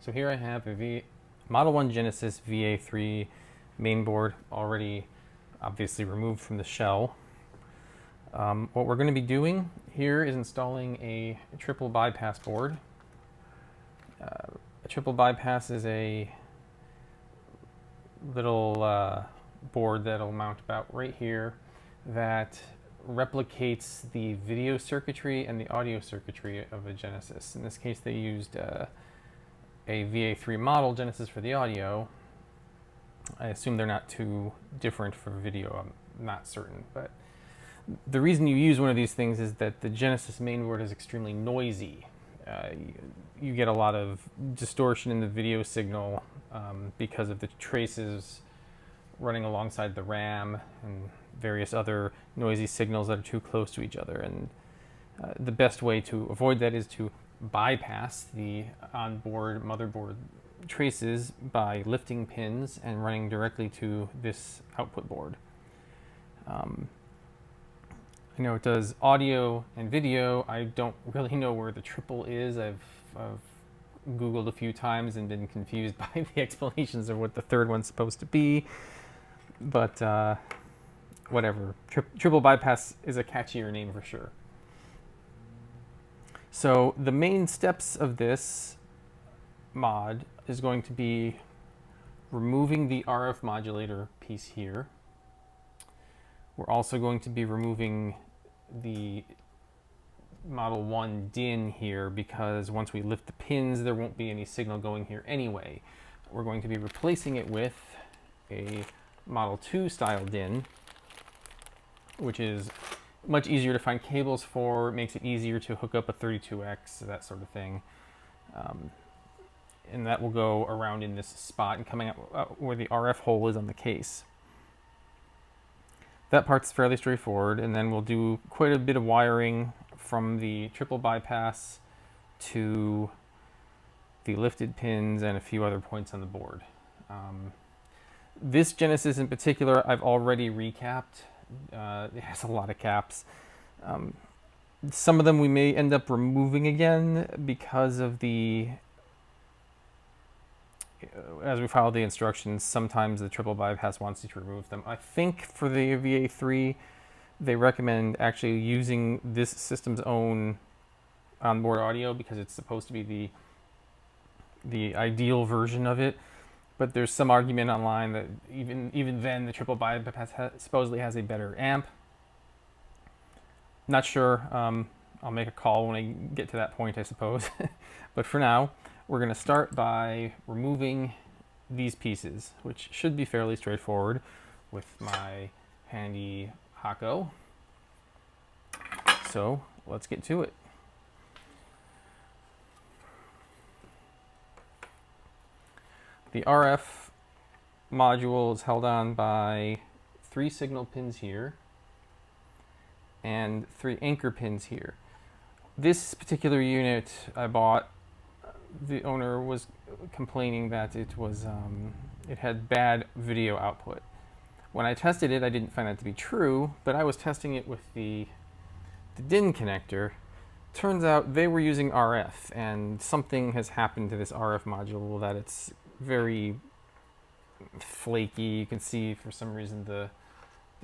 So here I have a Model 1 Genesis VA3 mainboard already obviously removed from the shell. What we're going to be doing here is installing a triple bypass board. A triple bypass is a little board that'll mount about right here that replicates the video circuitry and the audio circuitry of a Genesis. In this case, they used a VA3 model Genesis for the audio. I assume they're not too different for video. I'm not certain, but the reason you use one of these things is that the Genesis mainboard is extremely noisy. You get a lot of distortion in the video signal because of the traces running alongside the RAM and various other noisy signals that are too close to each other. And the best way to avoid that is to bypass the onboard motherboard traces by lifting pins and running directly to this output board. I know it does audio and video. I don't really know where the triple is. I've Googled a few times and been confused by the explanations of what the third one's supposed to be. But whatever. Triple bypass is a catchier name for sure. So the main steps of this mod is going to be removing the RF modulator piece here. We're also going to be removing the Model 1 DIN here because once we lift the pins, there won't be any signal going here anyway. We're going to be replacing it with a Model 2 style DIN, which is much easier to find cables for, makes it easier to hook up a 32X, that sort of thing. And that will go around in this spot and coming out where the RF hole is on the case. That part's fairly straightforward, and then we'll do quite a bit of wiring from the triple bypass to the lifted pins and a few other points on the board. This Genesis in particular, I've already recapped. It has a lot of caps. Some of them we may end up removing again because of the, as we follow the instructions, sometimes the triple bypass wants you to remove them. I think for the VA3, they recommend actually using this system's own onboard audio because it's supposed to be the ideal version of it. But there's some argument online that even then the triple bypass supposedly has a better amp. Not sure. I'll make a call when I get to that point, I suppose. But for now, we're going to start by removing these pieces, which should be fairly straightforward with my handy Hako. So let's get to it. The RF module is held on by 3 signal pins here and 3 anchor pins here. This particular unit I bought, the owner was complaining that it was it had bad video output. When I tested it, I didn't find that to be true, but I was testing it with the DIN connector. Turns out they were using RF, and something has happened to this RF module that it's very flaky. You can see for some reason the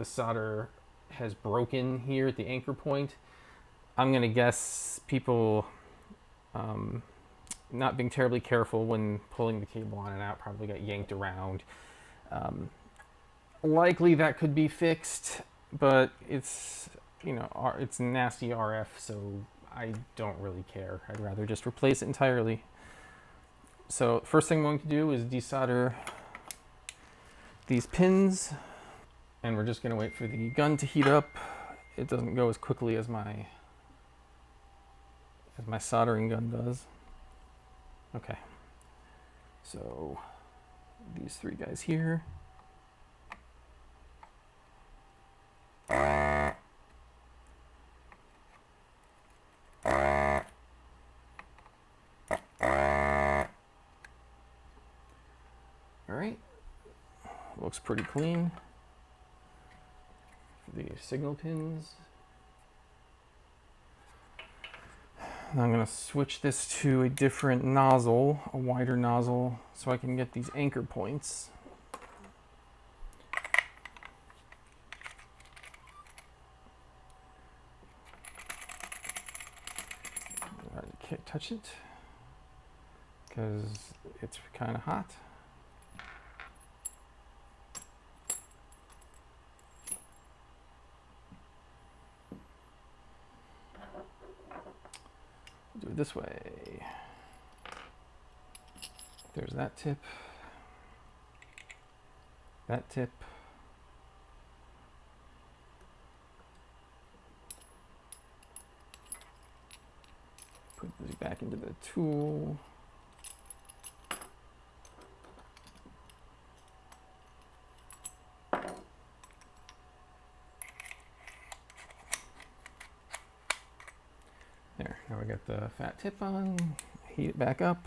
solder has broken here at the anchor point. I'm gonna guess people not being terribly careful when pulling the cable on and out probably got yanked around. Likely that could be fixed, but it's, you know, it's nasty RF, so I don't really care. I'd rather just replace it entirely. So first thing I'm going to do is desolder these pins, and we're just going to wait for the gun to heat up. It doesn't go as quickly as my soldering gun does. Okay, so these 3 guys here. Alright, looks pretty clean. For the signal pins. And I'm going to switch this to a different nozzle, a wider nozzle, so I can get these anchor points. I can't touch it because it's kind of hot. Do it this way. There's that tip. That tip. Put this back into the tool. There, now we got the fat tip on, heat it back up.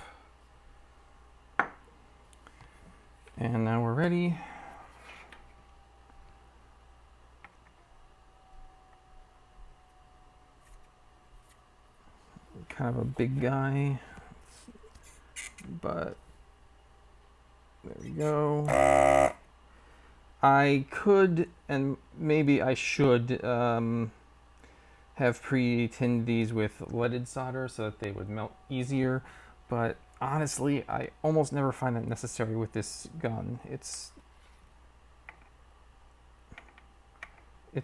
And now we're ready. Kind of a big guy, but there we go. I could, and maybe I should, have pre-tinned these with leaded solder so that they would melt easier, but honestly, I almost never find that necessary with this gun. It's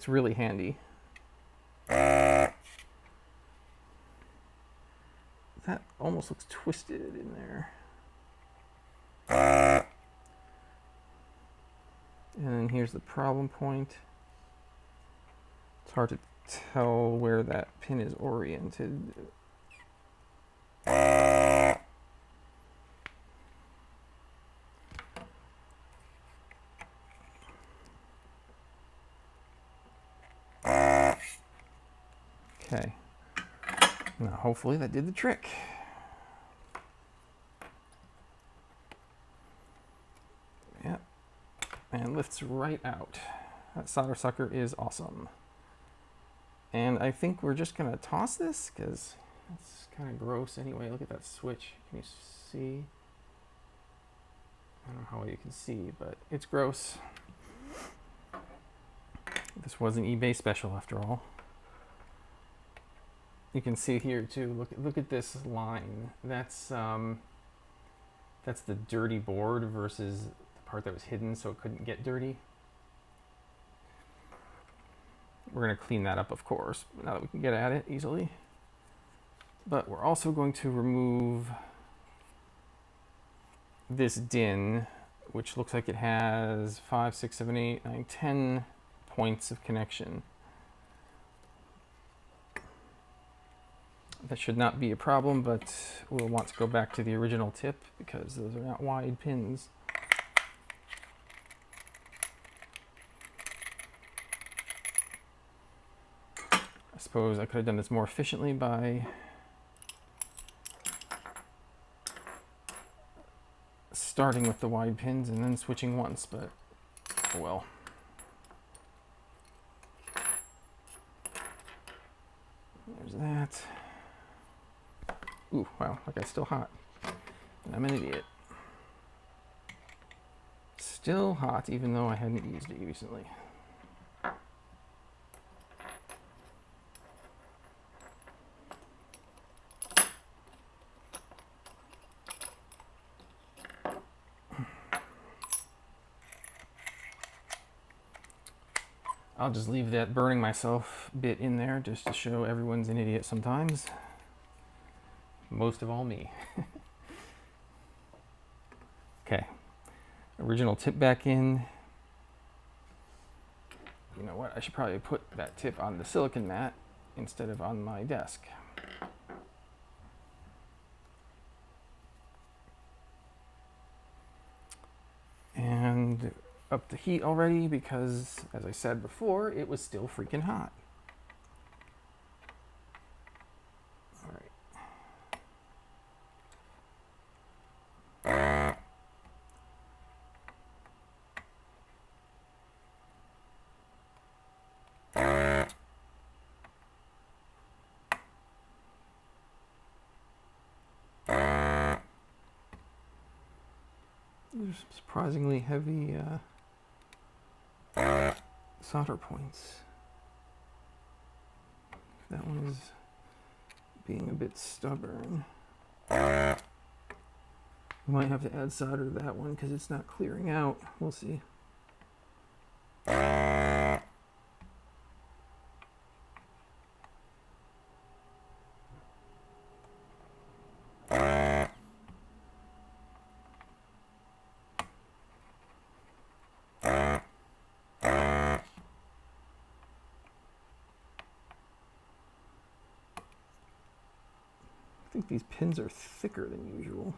really handy. That almost looks twisted in there. And then here's the problem point. It's hard to tell where that pin is oriented. Okay. Now hopefully that did the trick. Yep. And lifts right out. That solder sucker is awesome. And I think we're just gonna toss this because it's kind of gross anyway. Look at that switch. Can you see? I don't know how well you can see, but it's gross. This was an eBay special after all. You can see here too. Look at this line. That's the dirty board versus the part that was hidden, so it couldn't get dirty. We're going to clean that up, of course, now that we can get at it easily. But we're also going to remove this DIN, which looks like it has 5, 6, 7, 8, 9, 10 points of connection. That should not be a problem, but we'll want to go back to the original tip because those are not wide pins. I suppose I could have done this more efficiently by starting with the wide pins and then switching once, but oh well. There's that. Ooh, wow, that guy's still hot. And I'm an idiot. Still hot, even though I hadn't used it recently. I'll just leave that burning myself bit in there just to show everyone's an idiot sometimes. Most of all me. Okay, original tip back in. You know what, I should probably put that tip on the silicon mat instead of on my desk. And up the heat already because, as I said before, it was still freaking hot. All right. There's surprisingly heavy solder points. That one is being a bit stubborn. We might have to add solder to that one because it's not clearing out. We'll see. I think these pins are thicker than usual.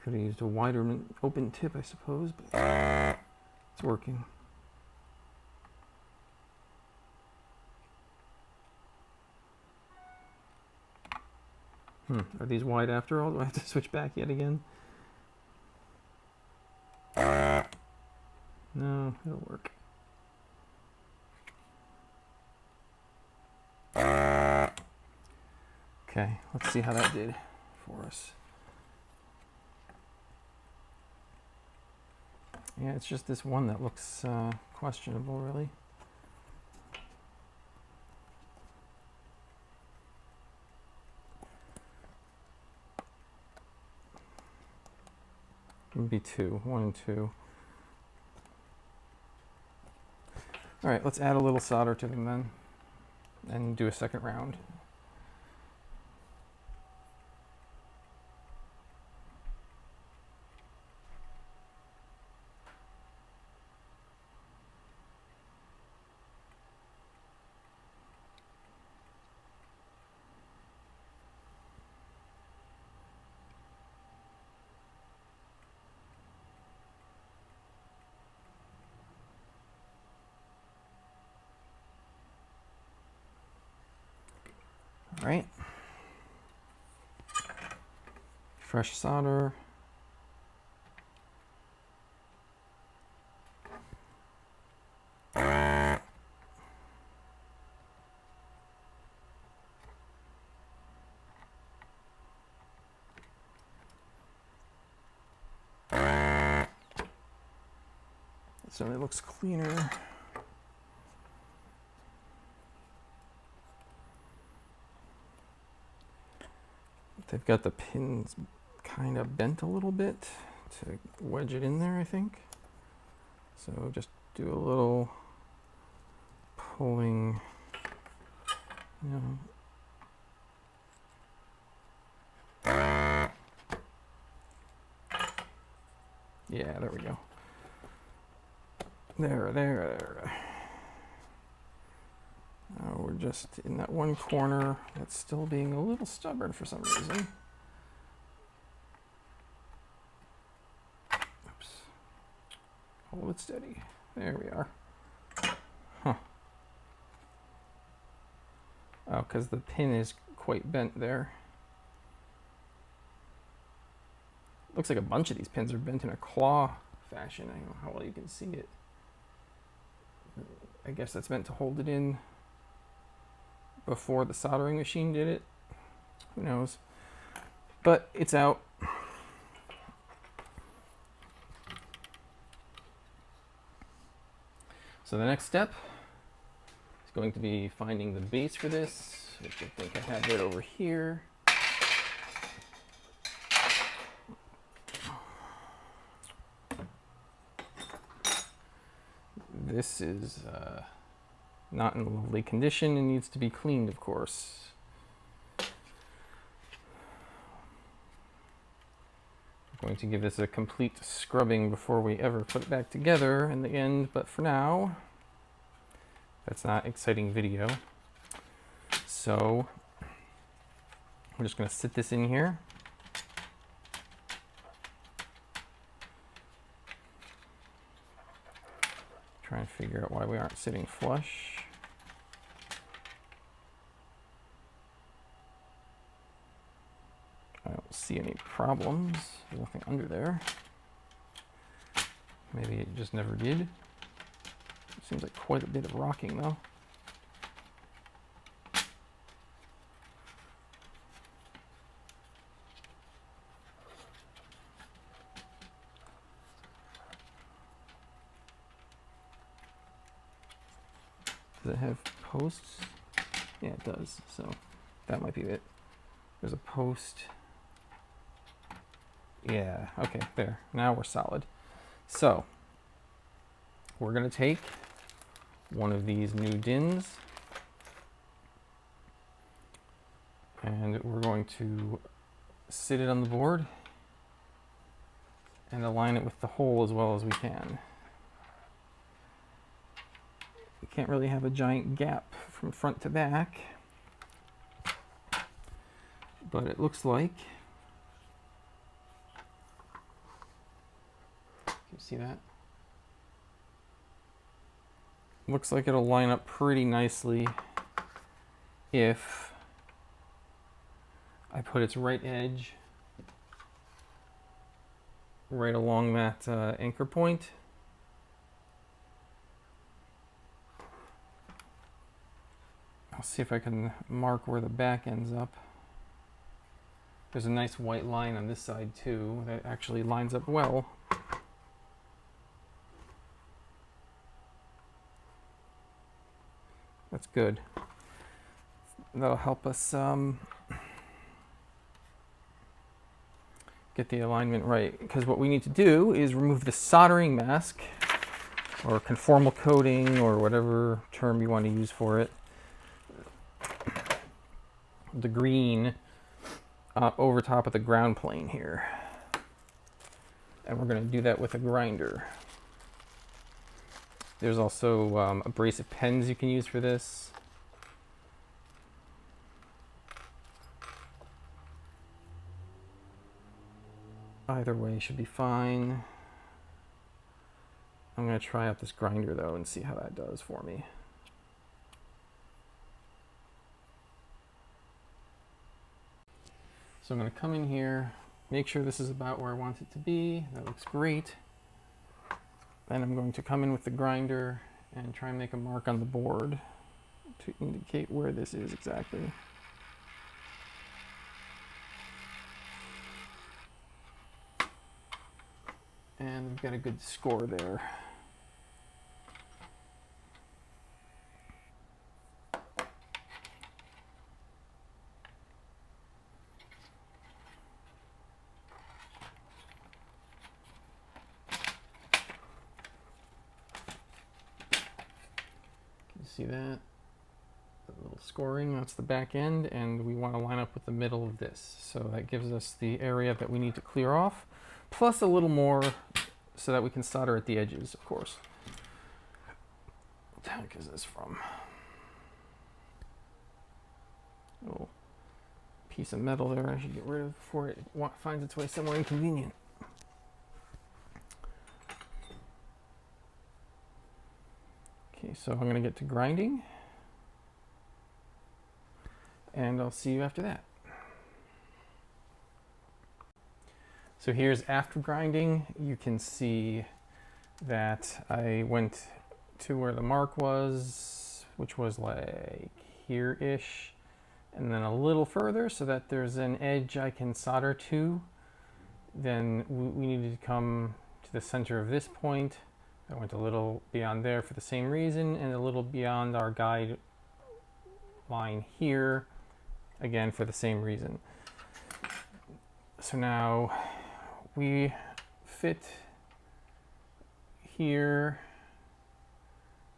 Could have used a wider open tip, I suppose, but it's working. Are these wide after all? Do I have to switch back yet again? No, it'll work. Okay, let's see how that did for us. Yeah, it's just this one that looks questionable, really. Maybe two, 1 and 2. All right, let's add a little solder to them then and do a second round. All right. Fresh solder. So it looks cleaner. They've got the pins kind of bent a little bit to wedge it in there, I think. So just do a little pulling, you know. Yeah, there we go. There. We're just in that one corner that's still being a little stubborn for some reason. Oops. Hold it steady. There we are. Huh. Oh, because the pin is quite bent there. Looks like a bunch of these pins are bent in a claw fashion. I don't know how well you can see it. I guess that's meant to hold it in before the soldering machine did it. Who knows? But it's out. So the next step is going to be finding the base for this, which I think I have right over here. This is not in lovely condition and needs to be cleaned, of course. I'm going to give this a complete scrubbing before we ever put it back together in the end, but for now, that's not exciting video. So we're just going to sit this in here. Try and figure out why we aren't sitting flush. I don't see any problems. There's nothing under there. Maybe it just never did. Seems like quite a bit of rocking though. Does it have posts? Yeah, it does. So that might be it. There's a post. Yeah, okay, there. Now we're solid. So we're going to take one of these new DINs and we're going to sit it on the board and align it with the hole as well as we can. We can't really have a giant gap from front to back, but it looks like, can you see that? Looks like it'll line up pretty nicely if I put its right edge right along that anchor point. I'll see if I can mark where the back ends up. There's a nice white line on this side too that actually lines up well. That's good. That'll help us get the alignment right, because what we need to do is remove the soldering mask or conformal coating or whatever term you want to use for it, the green over top of the ground plane here, and we're going to do that with a grinder. There's also abrasive pens you can use for this. Either way should be fine. I'm going to try out this grinder though and see how that does for me. So I'm going to come in here, make sure this is about where I want it to be. That looks great. Then I'm going to come in with the grinder and try and make a mark on the board to indicate where this is exactly. And we've got a good score there. See that? A little scoring, that's the back end, and we want to line up with the middle of this. So that gives us the area that we need to clear off, plus a little more so that we can solder at the edges, of course. What the heck is this from? A little piece of metal there I should get rid of before it finds its way somewhere inconvenient. Okay, so I'm going to get to grinding, and I'll see you after that. So here's after grinding. You can see that I went to where the mark was, which was like here-ish, and then a little further so that there's an edge I can solder to. Then we needed to come to the center of this point. I went a little beyond there for the same reason, and a little beyond our guide line here, again for the same reason. So now we fit here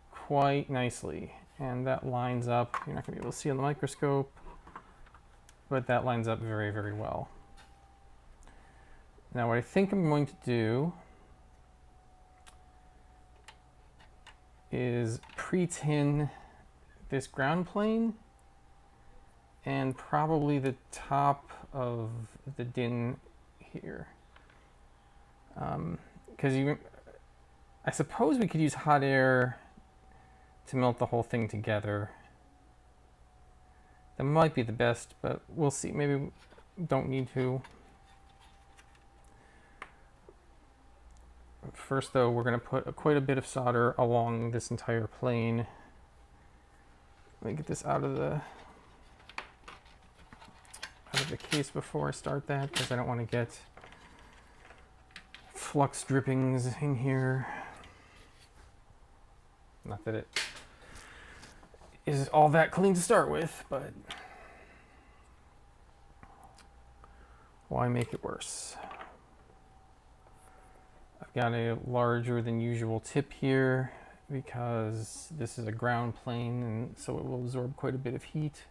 quite nicely, and that lines up. You're not going to be able to see on the microscope, but that lines up very, very well. Now what I think I'm going to do is pre-tin this ground plane and probably the top of the DIN here. Because I suppose we could use hot air to melt the whole thing together. That might be the best, but we'll see. Maybe we don't need to. First though, we're going to put quite a bit of solder along this entire plane. Let me get this out of the case before I start that, because I don't want to get flux drippings in here. Not that it is all that clean to start with, but why make it worse? I've got a larger than usual tip here because this is a ground plane, and so it will absorb quite a bit of heat.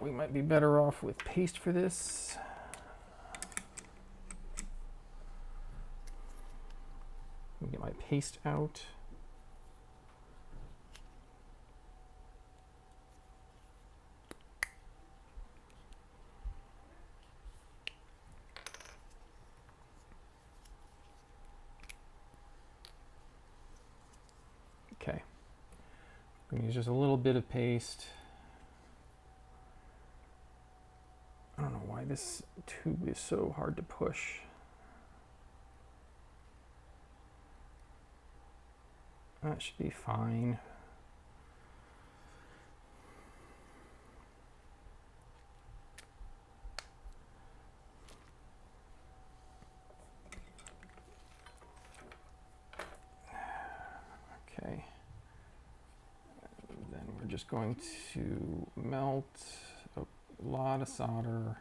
We might be better off with paste for this. Let me get my paste out. Okay, I'm going to use just a little bit of paste. I don't know why this tube is so hard to push. That should be fine. Okay. And then we're just going to melt a lot of solder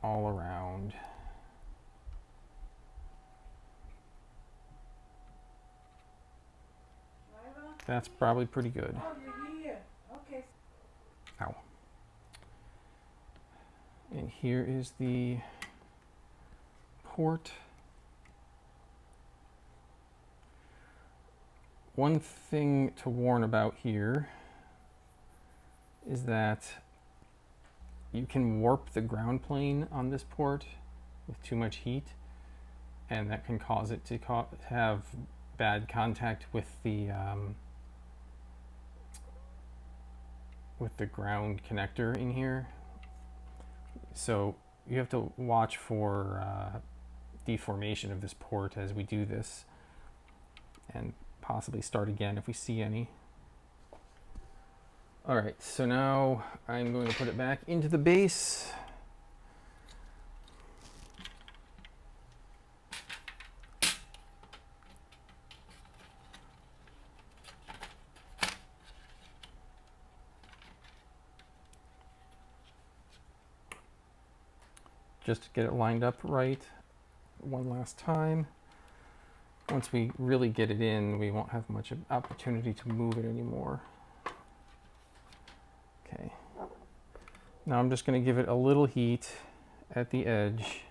all around. That's probably pretty good. Oh, you're here. Okay. Ow. And here is the port. One thing to warn about here is that you can warp the ground plane on this port with too much heat, and that can cause it to have bad contact with the ground connector in here. So you have to watch for deformation of this port as we do this, and possibly start again if we see any. All right, so now I'm going to put it back into the base. Just to get it lined up right one last time. Once we really get it in, we won't have much opportunity to move it anymore. Okay. Now I'm just going to give it a little heat at the edge.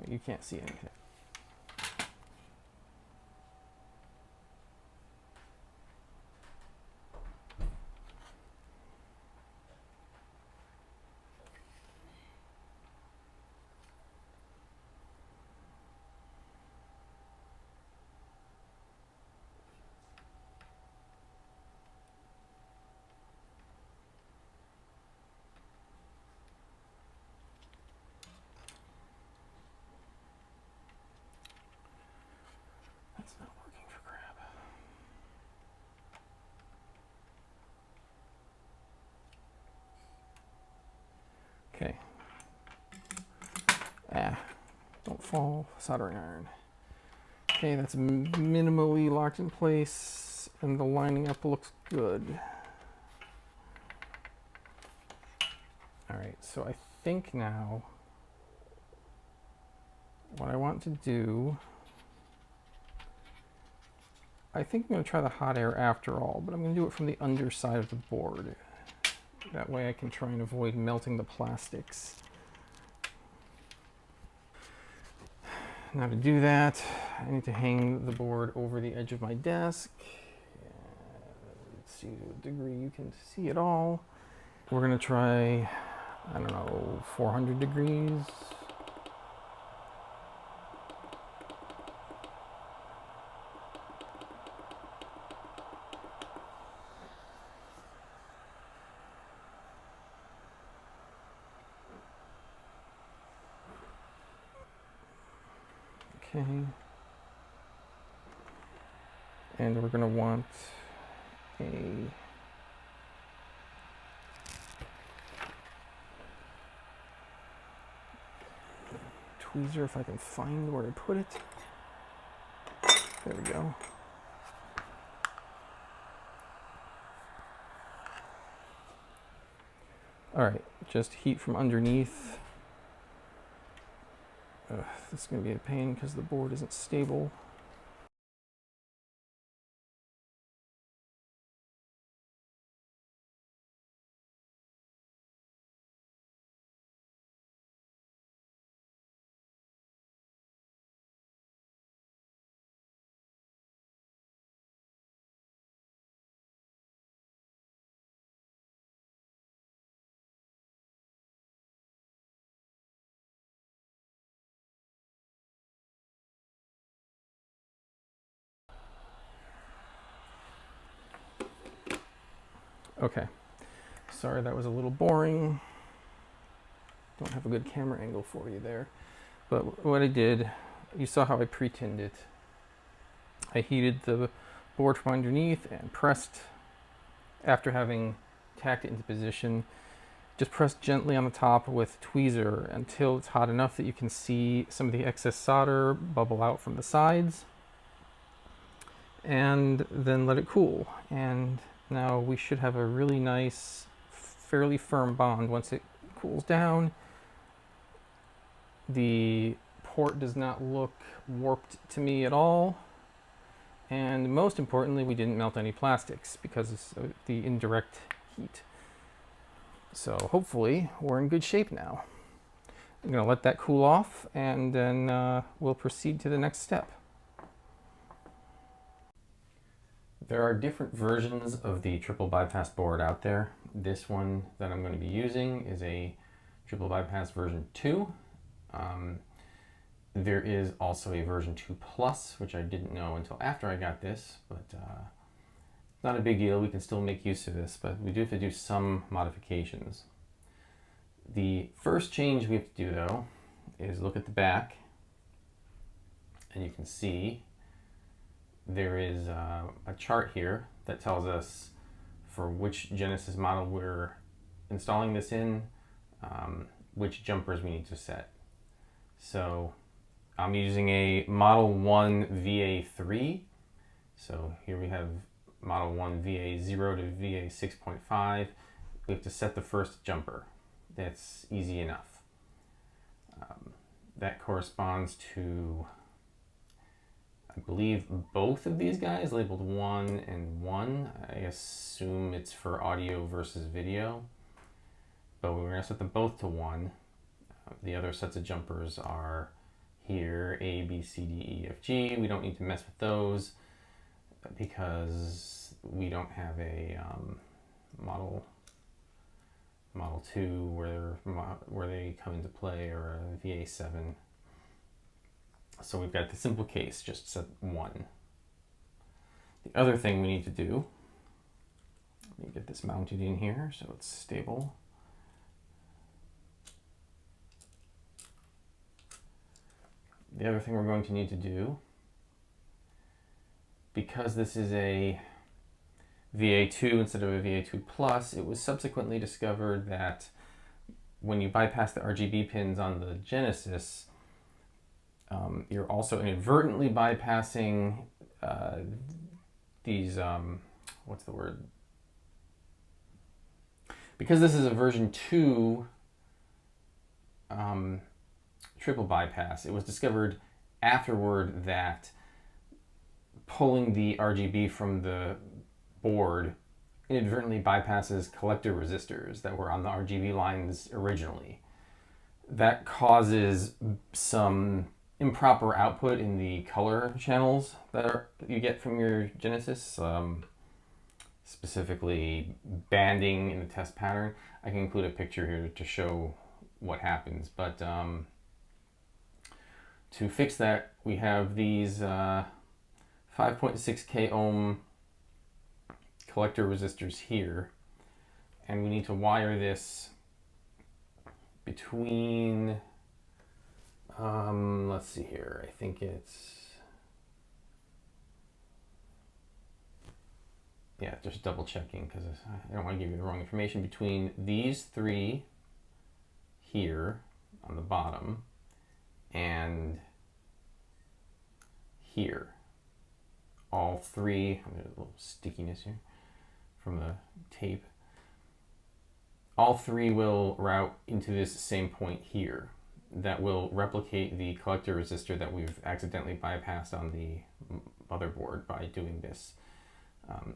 You can't see anything. That's not working for crap. Okay. Don't fall, soldering iron. Okay, that's minimally locked in place, and the lining up looks good. All right, so I think now what I want to do, I think I'm going to try the hot air after all, but I'm going to do it from the underside of the board. That way I can try and avoid melting the plastics. Now to do that, I need to hang the board over the edge of my desk. Let's see what degree you can see it all. We're going to try, I don't know, 400 degrees. Okay. And we're going to want a tweezer, if I can find where I put it. There we go. All right, just heat from underneath. This is going to be a pain because the board isn't stable. Okay, sorry that was a little boring. Don't have a good camera angle for you there. But what I did, you saw how I pre-tinned it. I heated the board from underneath and pressed, after having tacked it into position, just press gently on the top with a tweezer until it's hot enough that you can see some of the excess solder bubble out from the sides. And then let it cool. And now we should have a really nice, fairly firm bond once it cools down. The port does not look warped to me at all. And most importantly, we didn't melt any plastics because of the indirect heat. So hopefully we're in good shape now. I'm going to let that cool off and then we'll proceed to the next step. There are different versions of the triple bypass board out there. This one that I'm going to be using is a triple bypass version 2. There is also a version 2 Plus, which I didn't know until after I got this, but not a big deal. We can still make use of this, but we do have to do some modifications. The first change we have to do, though, is look at the back, and you can see there is a chart here that tells us for which Genesis model we're installing this in, which jumpers we need to set. So I'm using a Model 1 VA3. So here we have Model 1 VA0 to VA 6.5. We have to set the first jumper. That's easy enough. That corresponds to, I believe, both of these guys labeled 1 and 1. I assume it's for audio versus video, but we're going to set them both to 1. The other sets of jumpers are here, A, B, C, D, E, F, G. We don't need to mess with those because we don't have a Model 2 where they come into play, or a VA7. So we've got the simple case, just set 1. The other thing we need to do, let me get this mounted in here so it's stable. The other thing we're going to need to do, because this is a VA2 instead of a VA2 Plus, it was subsequently discovered that when you bypass the RGB pins on the Genesis, you're also inadvertently bypassing these, what's the word? Because this is a version 2 triple bypass, it was discovered afterward that pulling the RGB from the board inadvertently bypasses collector resistors that were on the RGB lines originally. That causes some improper output in the color channels that you get from your Genesis, specifically banding in the test pattern. I can include a picture here to show what happens, but to fix that, we have these 5.6K ohm collector resistors here, and we need to wire this between, let's see here, I think it's, yeah, just double checking because I don't want to give you the wrong information, between these 3 here on the bottom and here. all three. There's a little stickiness here from the tape. All three will route into this same point here that will replicate the collector resistor that we've accidentally bypassed on the motherboard by doing this.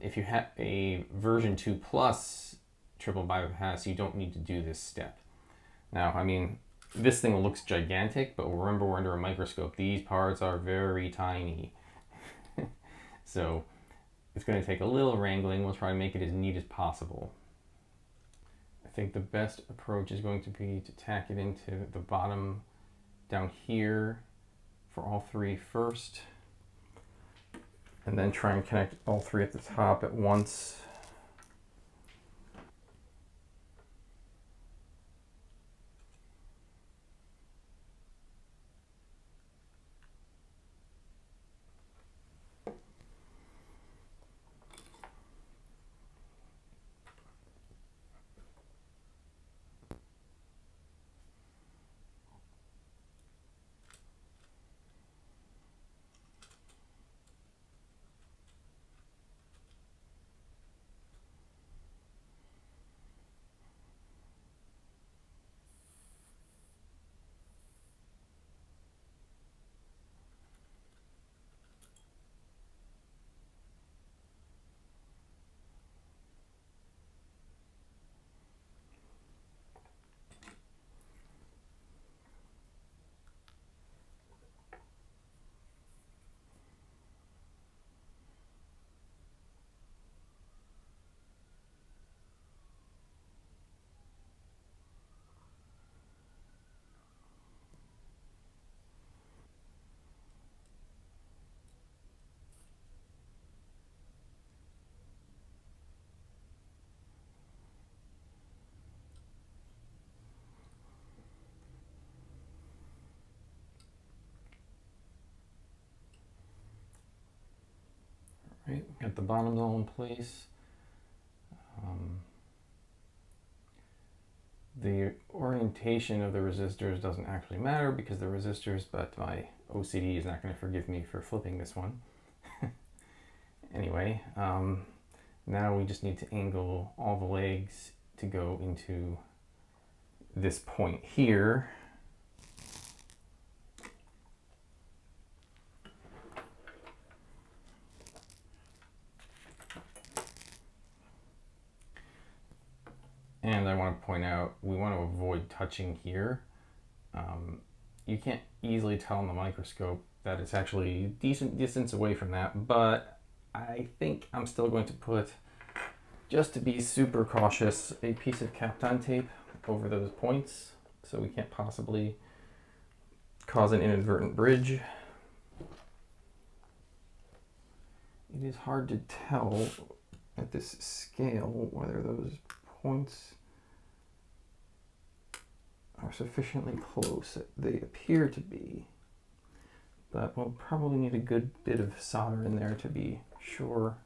If you have a version 2 plus triple bypass, you don't need to do this step. Now, I mean, this thing looks gigantic, but remember we're under a microscope. These parts are very tiny. So it's going to take a little wrangling. We'll try to make it as neat as possible. I think the best approach is going to be to tack it into the bottom down here for all three first, and then try and connect all three at the top at once. Right, got the bottoms all in place. The orientation of the resistors doesn't actually matter because they're resistors, but my OCD is not going to forgive me for flipping this one. Anyway, now we just need to angle all the legs to go into this point here. And I want to point out, we want to avoid touching here. You can't easily tell in the microscope that it's actually decent distance away from that, but I think I'm still going to put, just to be super cautious, a piece of Kapton tape over those points so we can't possibly cause an inadvertent bridge. It is hard to tell at this scale whether those points are sufficiently close. They appear to be, but we'll probably need a good bit of solder in there to be sure,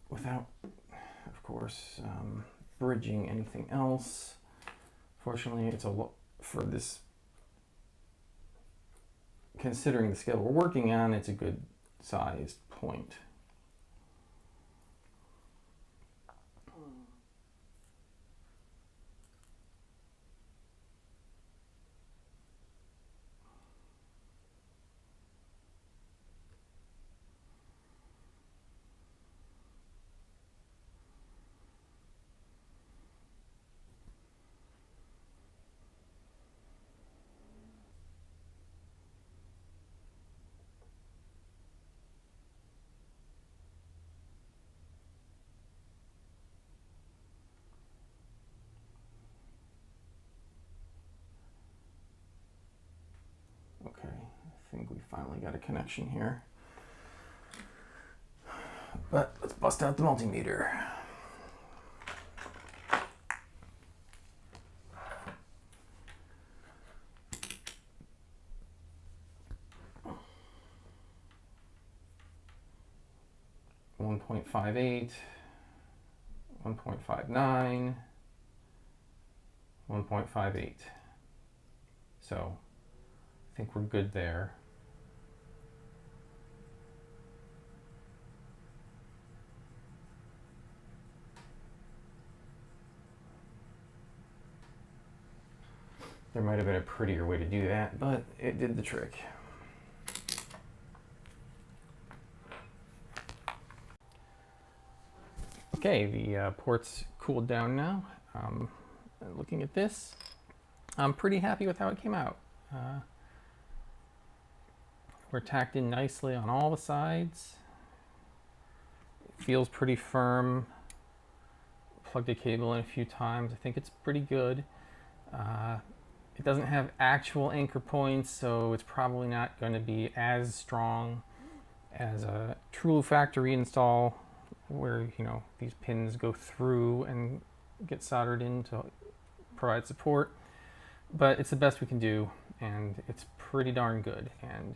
without, of course, bridging anything else. Fortunately, it's a lot for this, considering the scale we're working on, it's a good sized point. Okay, I think we finally got a connection here. But let's bust out the multimeter. One 1.58, 1.59, 1.58. So I think we're good there. There might have been a prettier way to do that, but it did the trick. Okay, the port's cooled down now. Looking at this, I'm pretty happy with how it came out. We're tacked in nicely on all the sides. It feels pretty firm. Plugged a cable in a few times. I think it's pretty good. It doesn't have actual anchor points, so it's probably not going to be as strong as a true factory install, where these pins go through and get soldered in to provide support. But it's the best we can do, and it's pretty darn good, and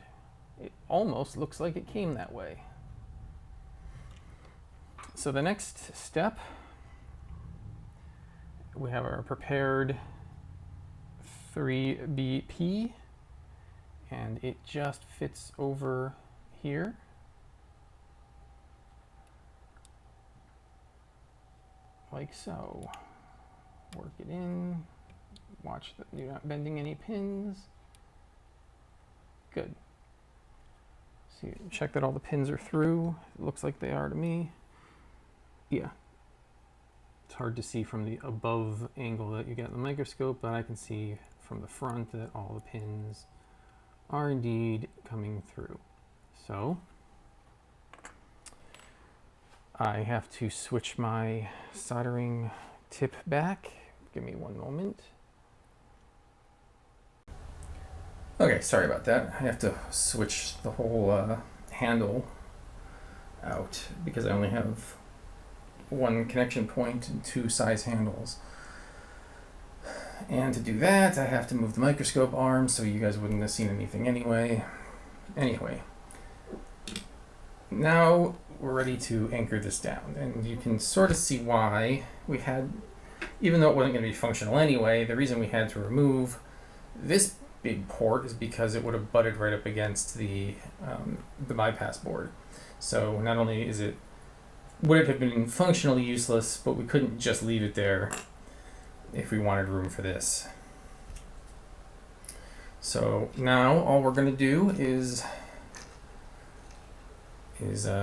it almost looks like it came that way. So the next step, we have our prepared 3BP, and it just fits over here. Like so. Work it in. Watch that you're not bending any pins. Good. See, check that all the pins are through. It looks like they are to me. Yeah. It's hard to see from the above angle that you get in the microscope, but I can see from the front that all the pins are indeed coming through. So I have to switch my soldering tip back. Give me one moment. Okay, sorry about that. I have to switch the whole handle out because I only have one connection point and two size handles. And to do that, I have to move the microscope arm so you guys wouldn't have seen anything anyway. Anyway, now we're ready to anchor this down, and you can sort of see why we had, even though it wasn't going to be functional anyway, the reason we had to remove this big port is because it would have butted right up against the bypass board. So not only would it have been functionally useless, but we couldn't just leave it there if we wanted room for this. So now all we're going to do is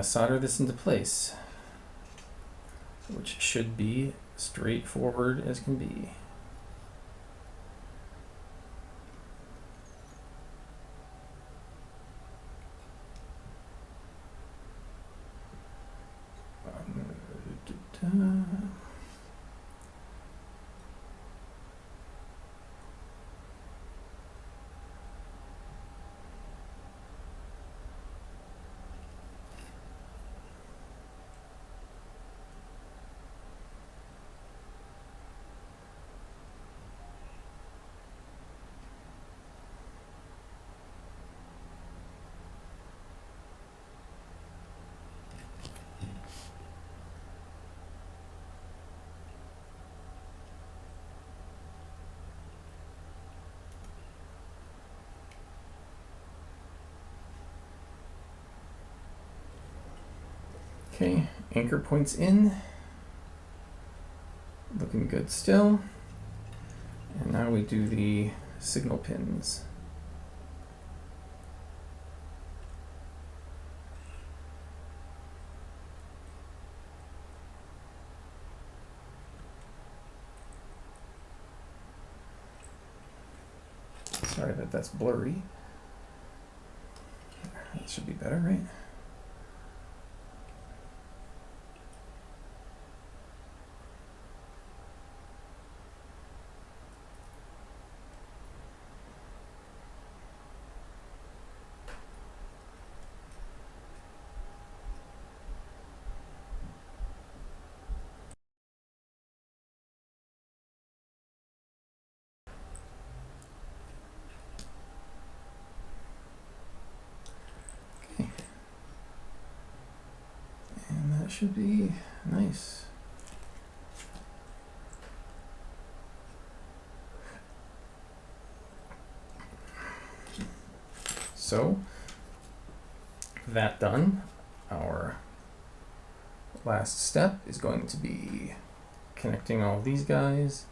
solder this into place, which should be straightforward as can be. Okay, anchor points in, looking good still. And now we do the signal pins. Sorry that that's blurry. That should be better, right? That should be nice. So, that done, our last step is going to be connecting all these guys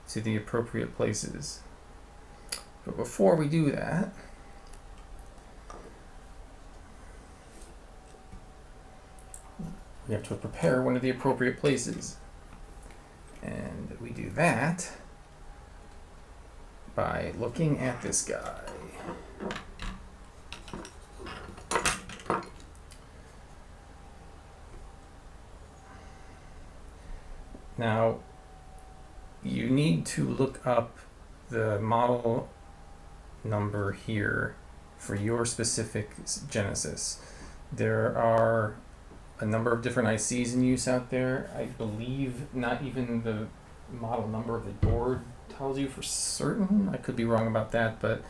to the appropriate places. But before we do that, we have to prepare one of the appropriate places. And we do that by looking at this guy. Now, you need to look up the model number here for your specific Genesis. There are a number of different ICs in use out there. I believe not even the model number of the board tells you for certain. I could be wrong about that, but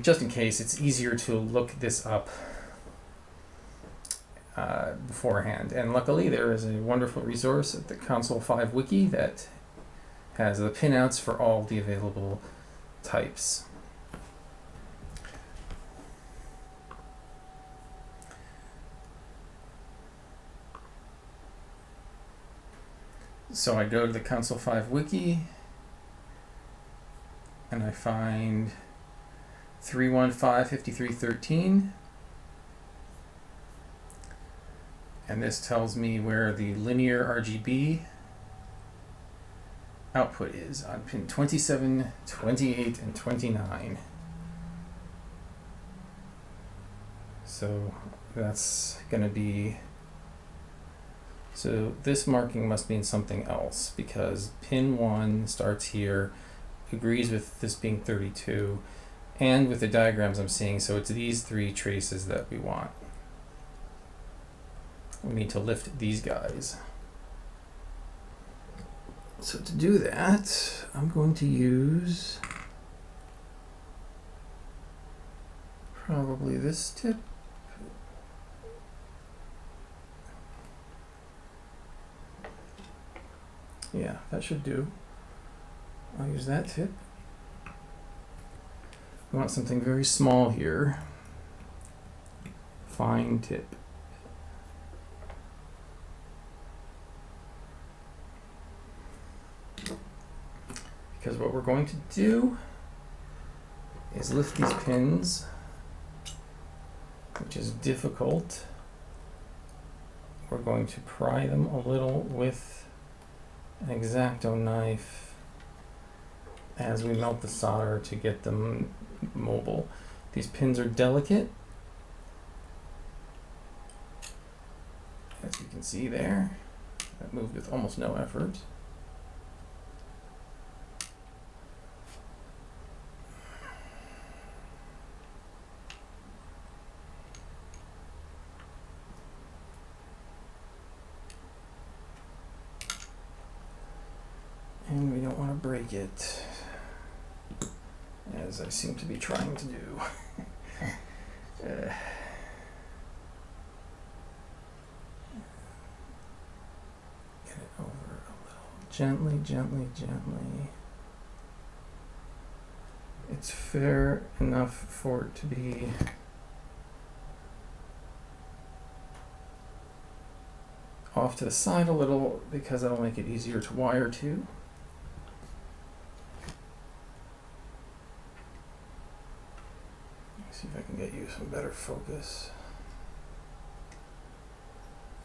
just in case, it's easier to look this up beforehand. And luckily, there is a wonderful resource at the Console 5 Wiki that has the pinouts for all the available types. So I go to the Console 5 Wiki and I find 3155313, and this tells me where the linear RGB output is on pin 27, 28, and 29. So that's going to be, so this marking must mean something else, because pin 1 starts here, agrees with this being 32, and with the diagrams I'm seeing, so it's these three traces that we want. We need to lift these guys. So to do that, I'm going to use probably this tip. Yeah, that should do. I'll use that tip. We want something very small here. Fine tip. Because what we're going to do is lift these pins, which is difficult. We're going to pry them a little with an X-Acto knife as we melt the solder to get them mobile. These pins are delicate, as you can see there. That moved with almost no effort. And we don't want to break it, as I seem to be trying to do. Get it over a little. Gently, gently, gently. It's fair enough for it to be off to the side a little, because that'll make it easier to wire to. See if I can get you some better focus.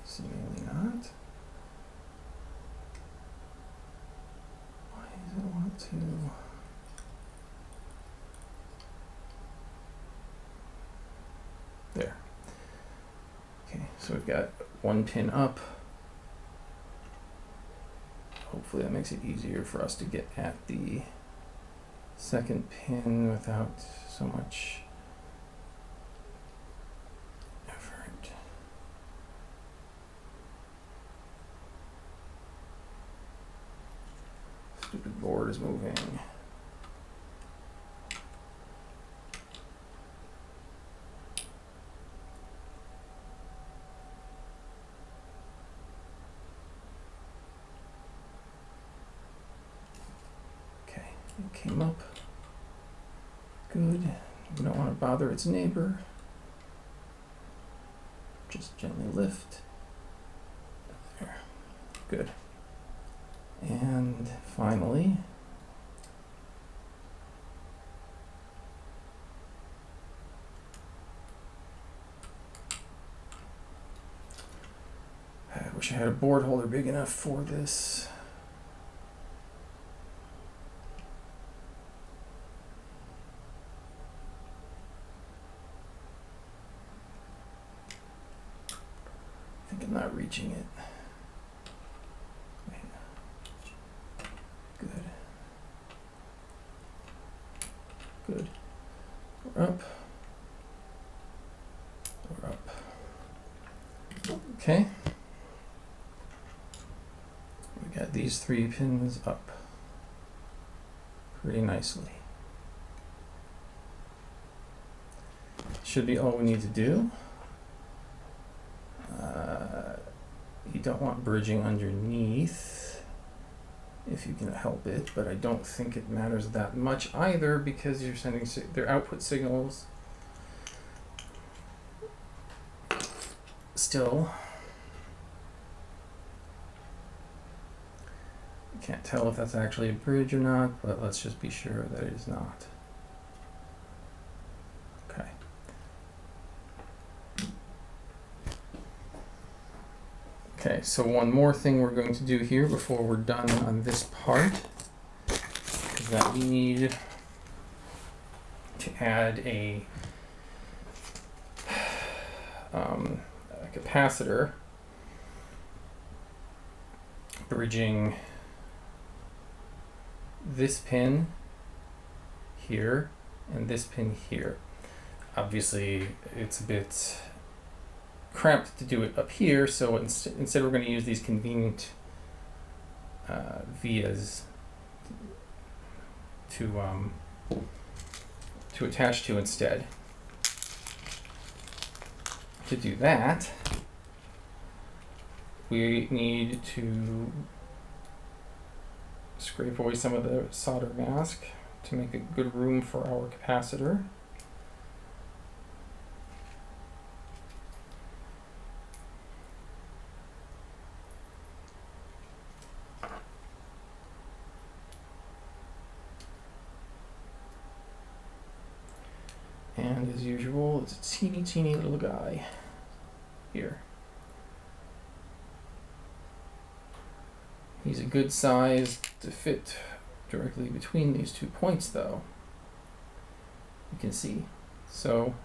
Seemingly not. Why does it want to? There. Okay, so we've got one pin up. Hopefully that makes it easier for us to get at the second pin without so much effort. Stupid board is moving. It came up good. We don't want to bother its neighbor. Just gently lift. There. Good. And finally, I had a board holder big enough for this. I think I'm not reaching it. Good. Good. We're up. We're up. Okay. We got these 3 pins up pretty nicely. Should be all we need to do. You don't want bridging underneath if you can help it, but I don't think it matters that much either because you're sending their output signals. Still, you can't tell if that's actually a bridge or not, but let's just be sure that it is not. Okay. Okay, so one more thing we're going to do here before we're done on this part is that we need to add a capacitor bridging this pin here and this pin here. Obviously, it's a bit cramped to do it up here, so instead we're going to use these convenient vias to attach to instead. To do that, we need to scrape away some of the solder mask to make a good room for our capacitor. And as usual, it's a teeny little guy here. He's a good size to fit directly between these 2 points though. You can see. So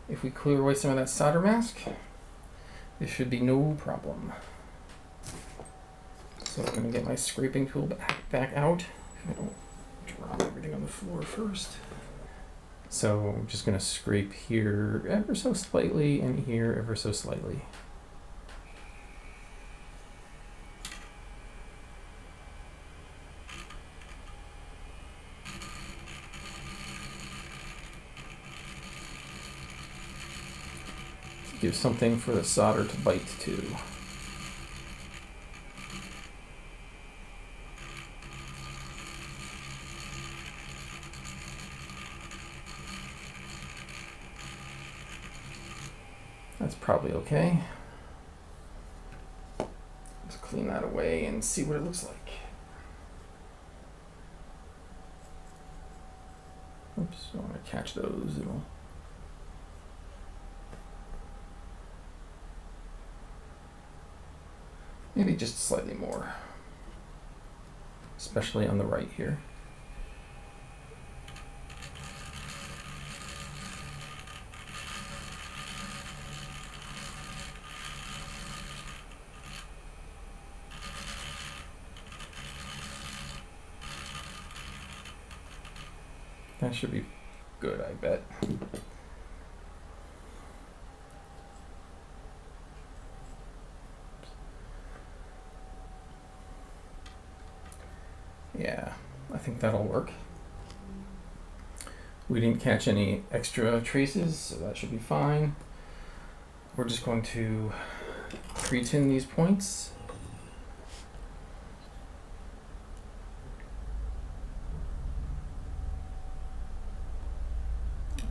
if we clear away some of that solder mask, this should be no problem. So I'm going to get my scraping tool back out. If I don't drop everything on the floor first. So I'm just going to scrape here ever so slightly and here ever so slightly. Give something for the solder to bite to. That's probably okay. Let's clean that away and see what it looks like. Oops, I don't want to catch those. It'll maybe just slightly more, especially on the right here. That should be good, I bet. Yeah, I think that'll work. We didn't catch any extra traces, so that should be fine. We're just going to pre-tin these points.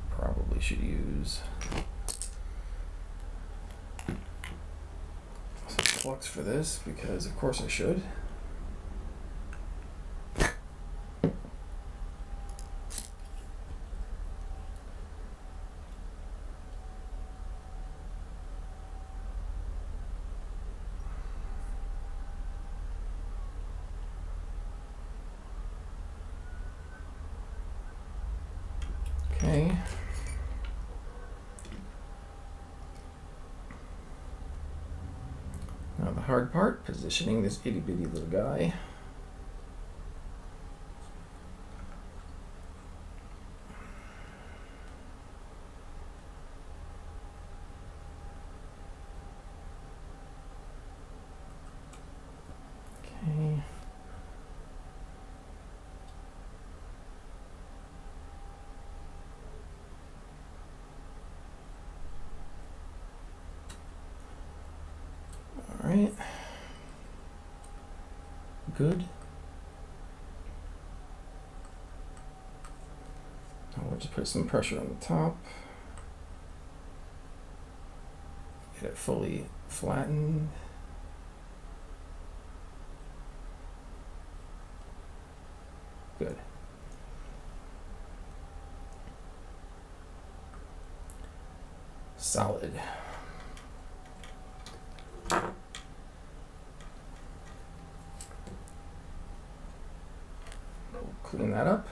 Probably should use some flux for this because of course I should. hard part, positioning this itty bitty little guy. Okay. All right. Good. Now we'll just put some pressure on the top. Get it fully flattened. Good. Solid. We'll clean that up,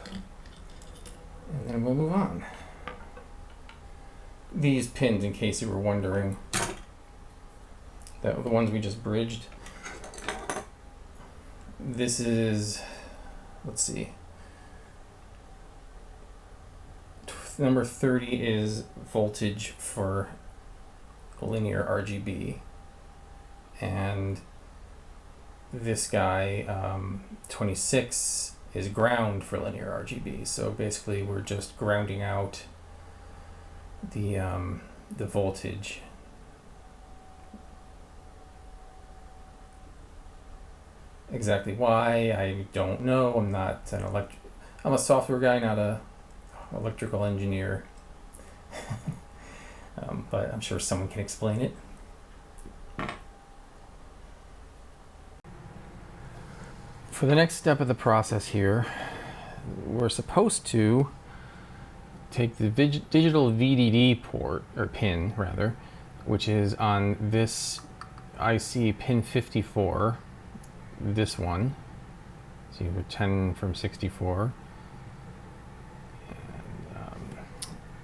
and then we'll move on. These pins, in case you were wondering, that were the ones we just bridged. This is, let's see, number 30 is voltage for linear RGB, and this guy, 26, is ground for linear RGB. So basically we're just grounding out the voltage. Exactly why, I don't know. I'm not an I'm a software guy, not a electrical engineer. But I'm sure someone can explain it. For the next step of the process here, we're supposed to take the digital VDD port, or pin rather, which is on this IC pin 54, this one. So you have a 10 from 64.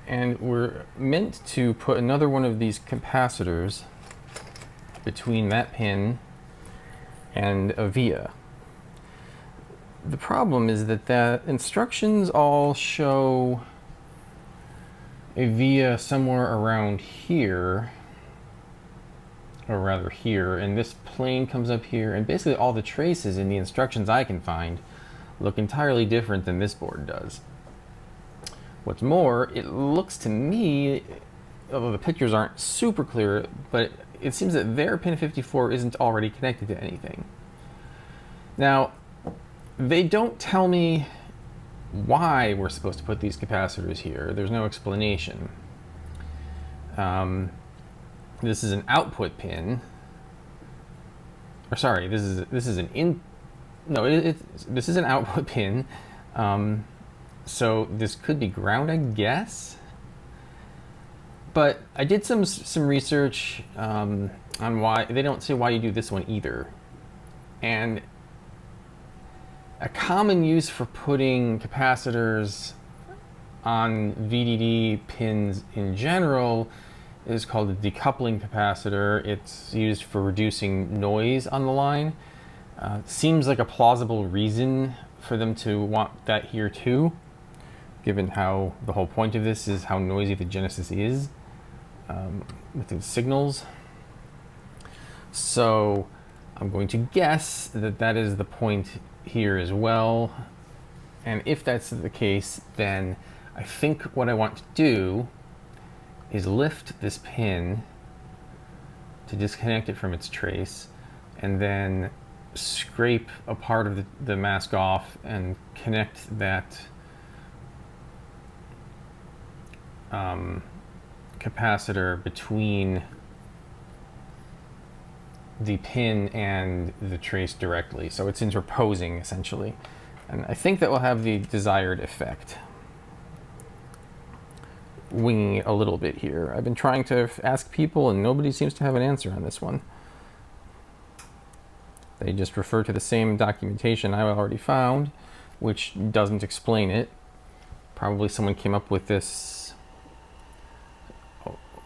And we're meant to put another one of these capacitors between that pin and a via. The problem is that the instructions all show a via somewhere around here, or rather here, and this plane comes up here, and basically all the traces in the instructions I can find look entirely different than this board does. What's more, it looks to me, although the pictures aren't super clear, but it seems that their pin 54 isn't already connected to anything. Now, they don't tell me why we're supposed to put these capacitors here. There's no explanation. This is an output pin. Or sorry, this is an this is an output pin. So this could be ground, I guess. But I did some research on why they don't say why you do this one either. And a common use for putting capacitors on VDD pins in general is called a decoupling capacitor. It's used for reducing noise on the line. Seems like a plausible reason for them to want that here too, given how the whole point of this is how noisy the Genesis is with its signals. So I'm going to guess that that is the point here as well. And if that's the case, then I think what I want to do is lift this pin to disconnect it from its trace, and then scrape a part of the mask off and connect that capacitor between the pin and the trace directly. So it's interposing essentially. And I think that will have the desired effect. Winging it a little bit here. I've been trying to ask people and nobody seems to have an answer on this one. They just refer to the same documentation I already found, which doesn't explain it. Probably someone came up with this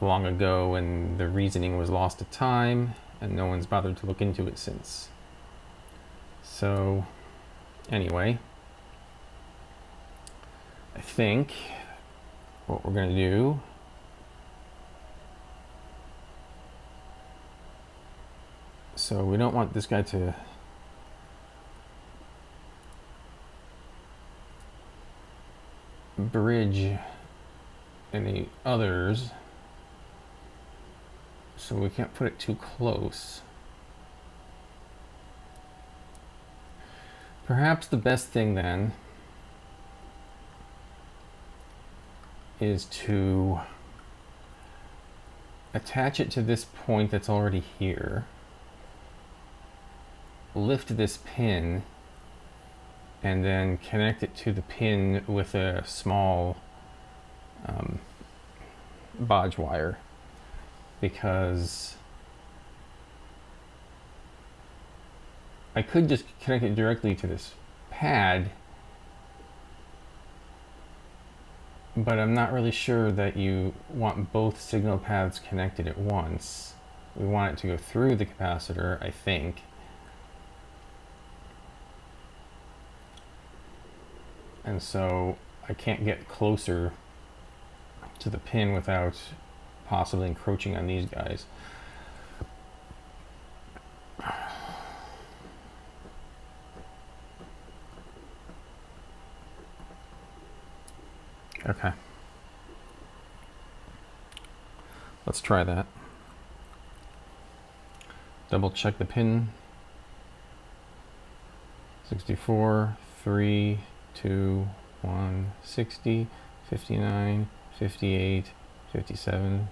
long ago and the reasoning was lost to time. and no one's bothered to look into it since. So anyway, I think what we're going to do so we don't want this guy to bridge any others, so we can't put it too close. Perhaps the best thing then is to attach it to this point that's already here, lift this pin, and then connect it to the pin with a small bodge wire, because I could just connect it directly to this pad, but I'm not really sure that you want both signal paths connected at once. We want it to go through the capacitor, I think. And so I can't get closer to the pin without possibly encroaching on these guys. Okay. Let's try that. Double check the pin. 64, 3, 2, 1, 60, 59, 58, 57,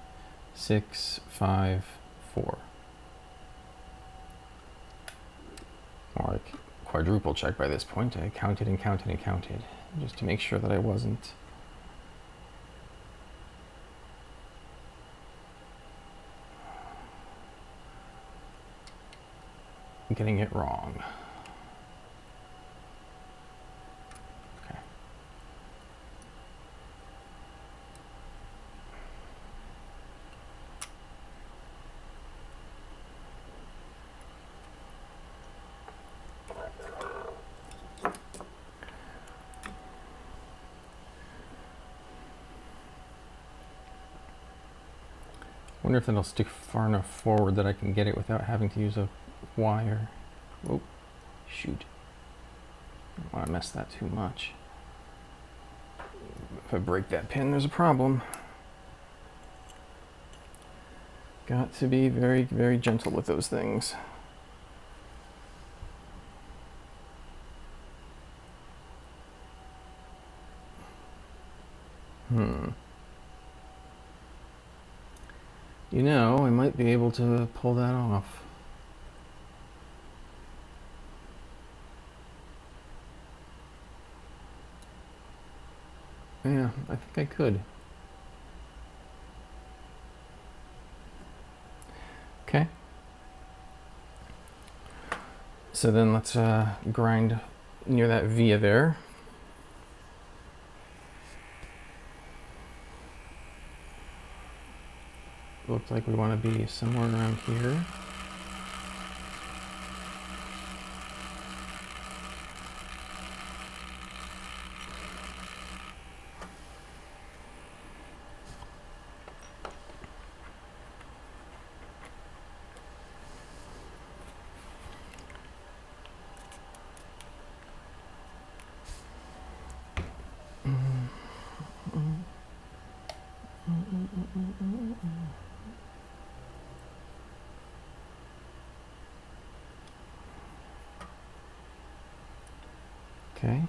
6, 5, 4. Or like quadruple check by this point. I counted and counted and counted just to make sure that I wasn't getting it wrong. Okay. Wonder if that'll stick far enough forward that I can get it without having to use a wire. Oh, shoot. I don't want to mess that too much. If I break that pin, there's a problem. Got to be very, very gentle with those things. You know, I might be able to pull that off. Yeah, I think I could. Okay. So then let's grind near that via there. Looks like we want to be somewhere around here. Okay.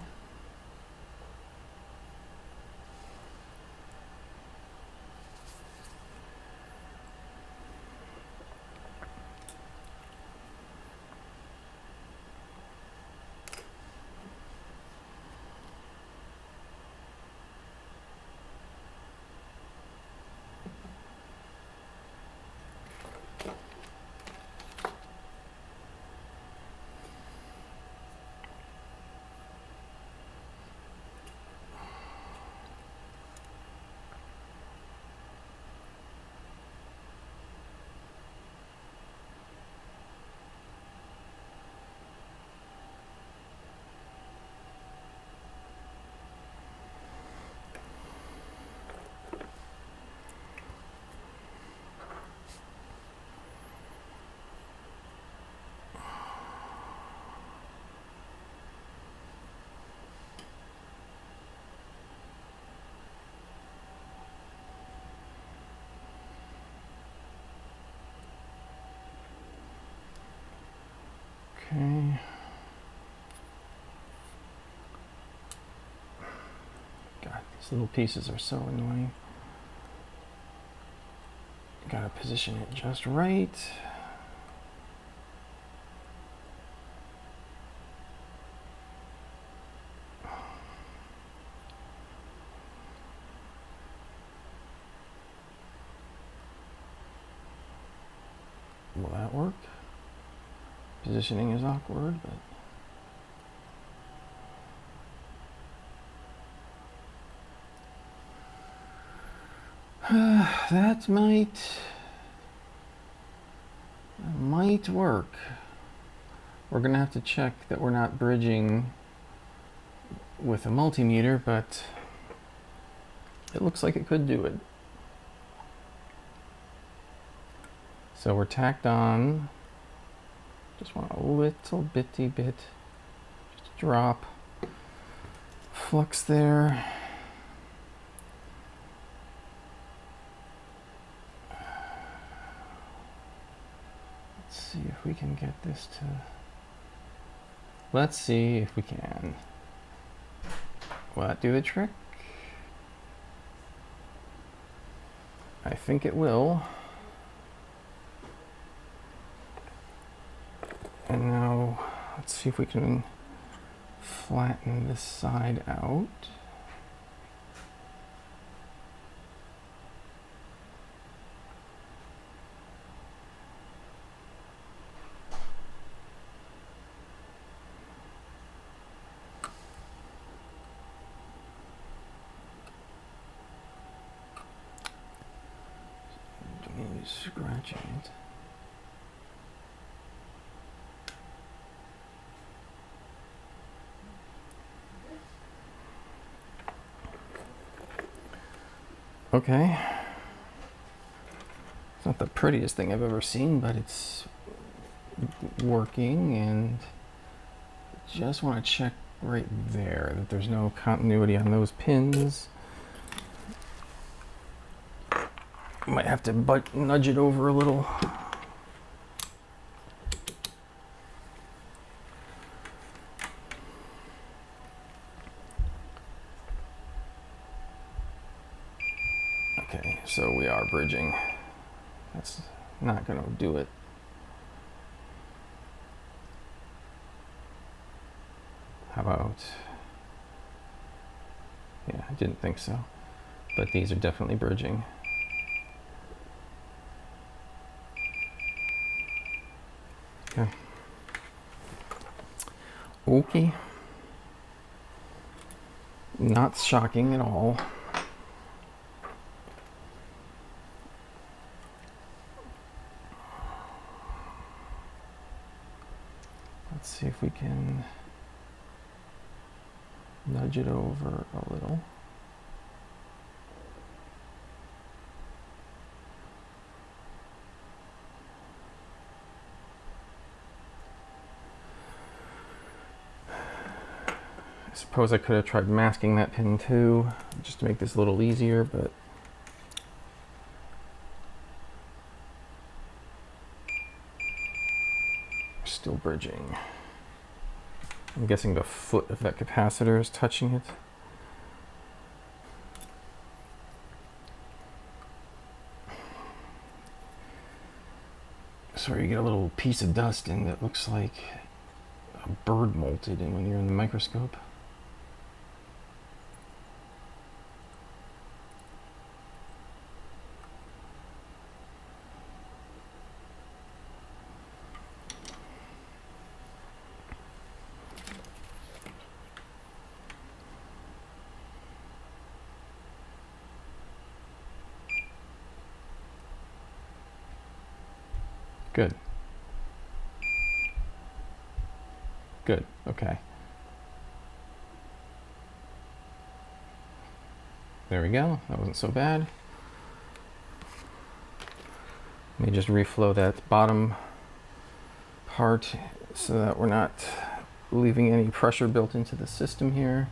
Okay. God, these little pieces are so annoying. Gotta position it just right. Will that work? Positioning is awkward, but that might work. We're gonna have to check that we're not bridging with a multimeter, but it looks like it could do it. So we're tacked on. Just want a little bitty bit, just a drop, flux there. Let's see if we can get this to, let's see if we can. Will that do the trick? I think it will. And now let's see if we can flatten this side out. Scratching it. Okay. It's not the prettiest thing I've ever seen, but it's working, and just want to check right there that there's no continuity on those pins. Might have to nudge it over a little. Okay, so we are bridging. That's not going to do it. How about... Yeah, I didn't think so. But these are definitely bridging. Okay. Okay. Not shocking at all. Let's see if we can nudge it over a little. I suppose I could have tried masking that pin too, just to make this a little easier, but still bridging. I'm guessing the foot of that capacitor is touching it. So you get a little piece of dust in that looks like a bird molted in when you're in the microscope. Good. Good, okay. There we go, that wasn't so bad. Let me just reflow that bottom part so that we're not leaving any pressure built into the system here.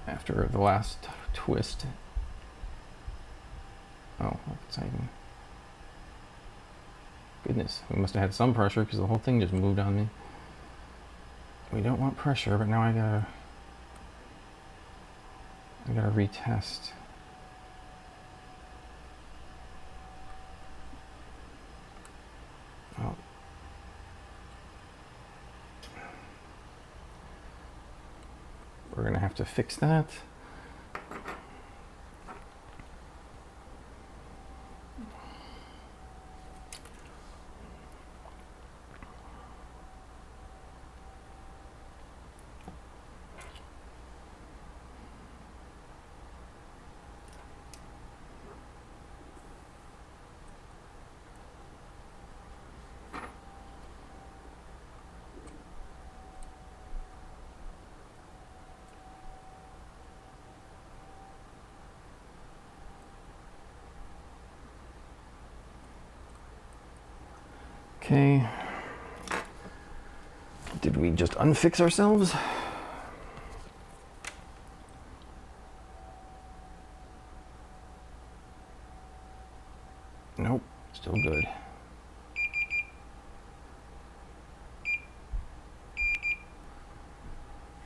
After the last twist. Oh, it's not even... Goodness, we must have had some pressure because the whole thing just moved on me. We don't want pressure, but now I gotta retest. Oh. We're gonna have to fix that. Okay. Did we just unfix ourselves? Nope, still good.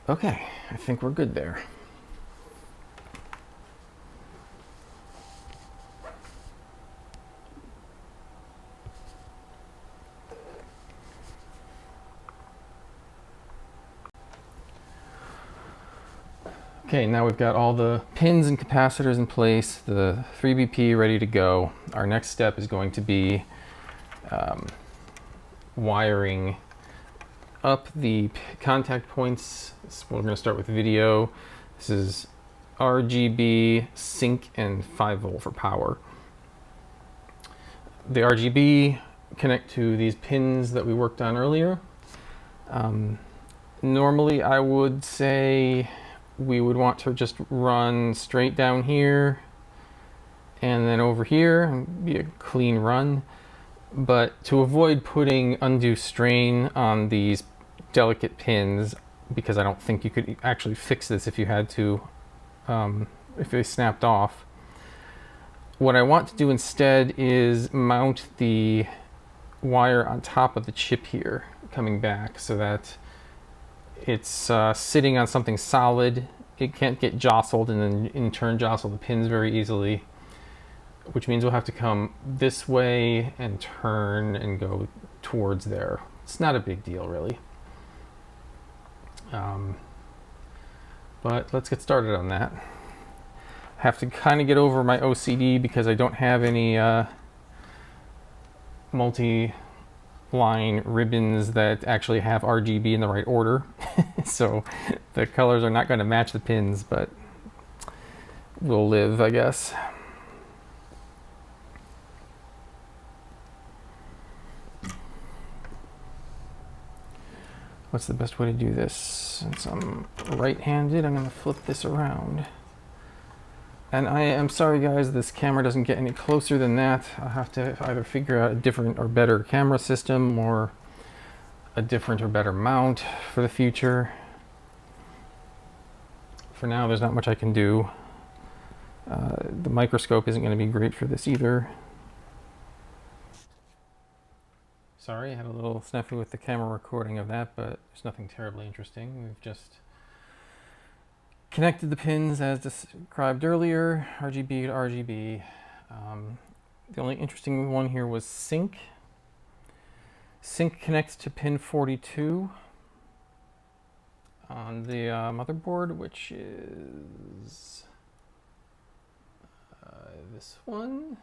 Okay, I think we're good there. Okay, now we've got all the pins and capacitors in place, the 3BP ready to go. Our next step is going to be wiring up the contact points. So we're going to start with video. This is RGB, sync, and 5 volt for power. The RGB connect to these pins that we worked on earlier. Normally I would say we would want to just run straight down here and then over here and be a clean run. But to avoid putting undue strain on these delicate pins, because I don't think you could actually fix this if you had to, if they snapped off, what I want to do instead is mount the wire on top of the chip here, coming back, so that it's sitting on something solid. It can't get jostled and then in turn jostle the pins very easily, which means we'll have to come this way and turn and go towards there. It's not a big deal really. But let's get started on that. I have to kind of get over my OCD because I don't have any multi-line ribbons that actually have RGB in the right order. So the colors are not going to match the pins, but we'll live, I guess. What's the best way to do this? Since I'm right-handed, I'm going to flip this around. And I am sorry guys, this camera doesn't get any closer than that. I'll have to either figure out a different or better camera system or a different or better mount for the future. For now, there's not much I can do. The microscope isn't going to be great for this either. Sorry, I had a little snafu with the camera recording of that, but there's nothing terribly interesting. We've just connected the pins as described earlier, RGB to RGB. The only interesting one here was sync. Sync connects to pin 42 on the motherboard, which is this one.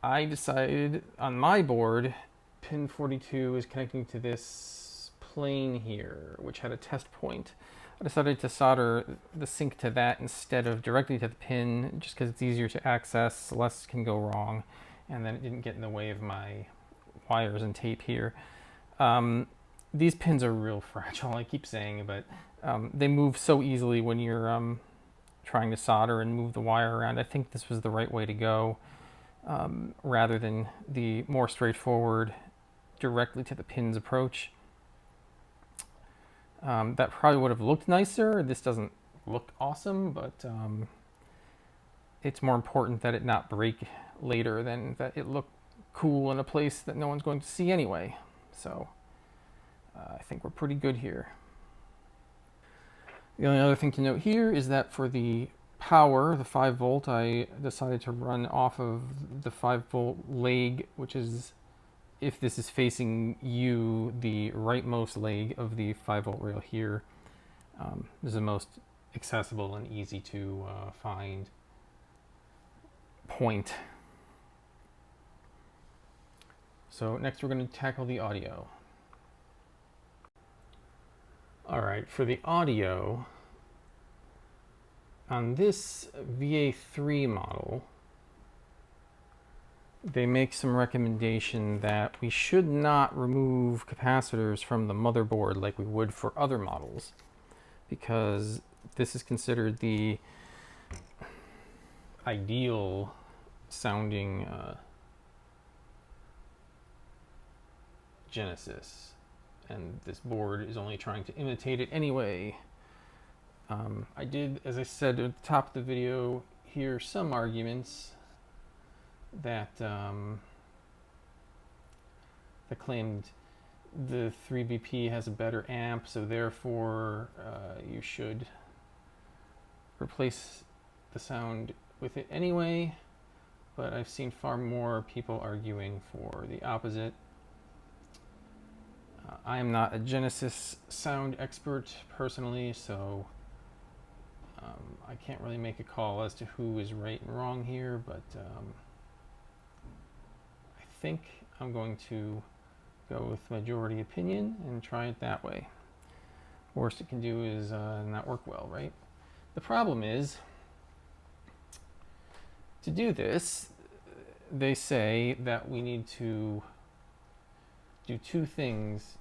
I decided on my board, pin 42 is connecting to this plane here, which had a test point. I decided to solder the sync to that instead of directly to the pin, just because it's easier to access, less can go wrong, and then it didn't get in the way of my wires and tape here. These pins are real fragile, I keep saying, but they move so easily when you're trying to solder and move the wire around. I think this was the right way to go, rather than the more straightforward directly to the pins approach. That probably would have looked nicer. This doesn't look awesome, but it's more important that it not break later than that it looked cool in a place that no one's going to see anyway. So I think we're pretty good here. The only other thing to note here is that for the power, the 5 volt, I decided to run off of the 5 volt leg, which is, if this is facing you, the rightmost leg of the 5 volt rail here. This is the most accessible and easy to find point. So next we're going to tackle the audio. All right, for the audio, on this VA3 model, they make some recommendation that we should not remove capacitors from the motherboard like we would for other models, because this is considered the ideal sounding Genesis, and this board is only trying to imitate it anyway. I did, as I said at the top of the video, hear some arguments that that claimed the 3BP has a better amp, so therefore you should replace the sound with it anyway. But I've seen far more people arguing for the opposite. I am not a Genesis sound expert personally, so I can't really make a call as to who is right and wrong here, but I think I'm going to go with majority opinion and try it that way. Worst it can do is not work well, right? The problem is, to do this, they say that we need to do 2 things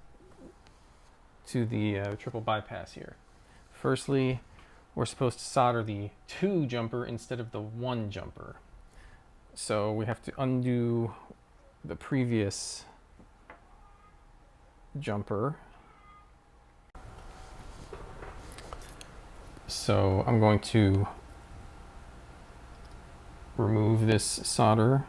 to the triple bypass here. Firstly, we're supposed to solder the 2 jumper instead of the 1 jumper. So we have to undo the previous jumper. So I'm going to remove this solder.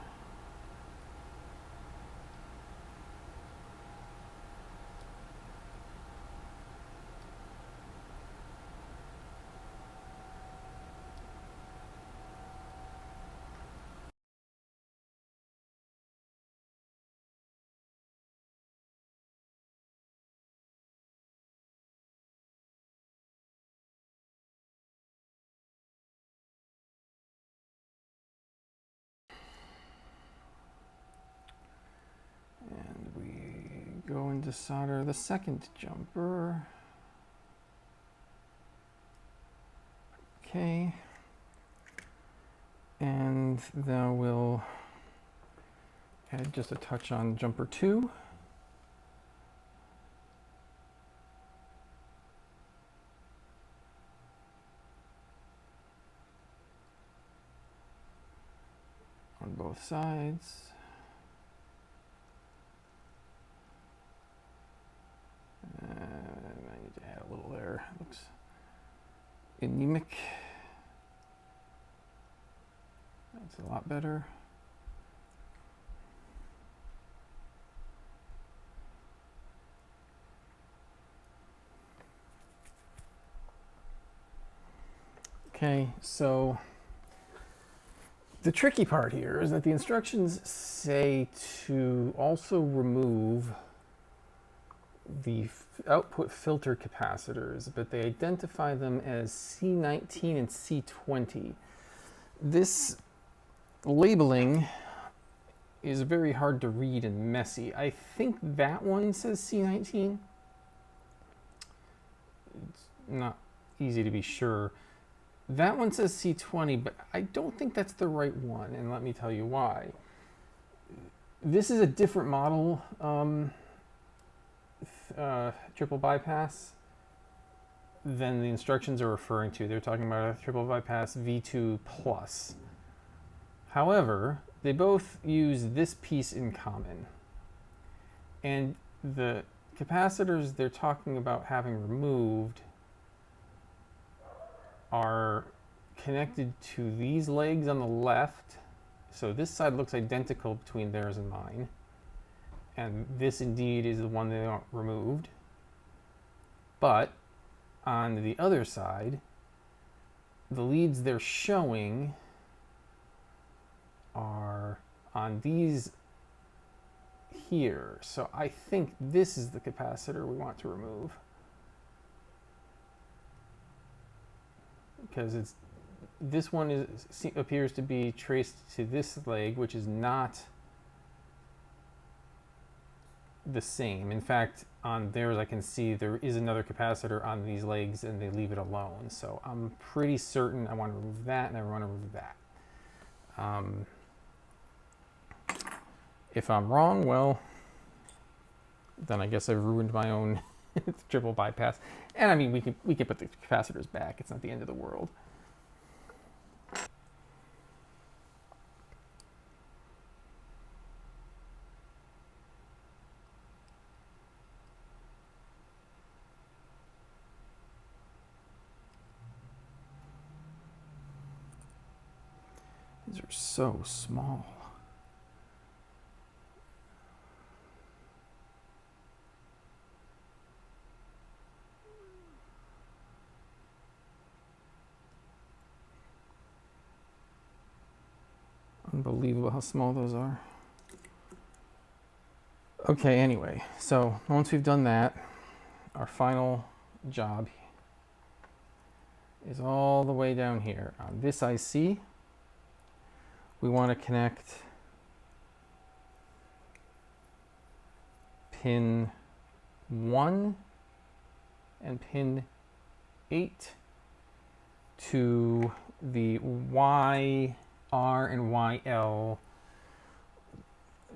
And we go into solder the 2nd jumper. Okay. And then we'll add just a touch on jumper 2. On both sides. I need to add a little there. It looks anemic. That's a lot better. Okay, so the tricky part here is that the instructions say to also remove the output filter capacitors, but they identify them as C19 and C20. This labeling is very hard to read and messy. I think that one says C19. It's not easy to be sure. That one says C20, but I don't think that's the right one, and let me tell you why. This is a different model triple bypass than the instructions are referring to. They're talking about a triple bypass V2 plus. However, they both use this piece in common. And the capacitors they're talking about having removed are connected to these legs on the left, So this side looks identical between theirs and mine. And this indeed is the one they aren't removed. But on the other side, the leads they're showing are on these here. So I think this is the capacitor we want to remove. Because this one appears to be traced to this leg, which is not the same. In fact, on theirs I can see there is another capacitor on these legs and they leave it alone. So I'm pretty certain I want to remove that and I want to remove that. If I'm wrong, well, then I guess I've ruined my own triple bypass. And I mean, we could put the capacitors back. It's not the end of the world. These are so small. Unbelievable how small those are. Okay, anyway, so once we've done that, our final job is all the way down here. On this IC, we want to connect pin 1 and pin 8 to the YR and YL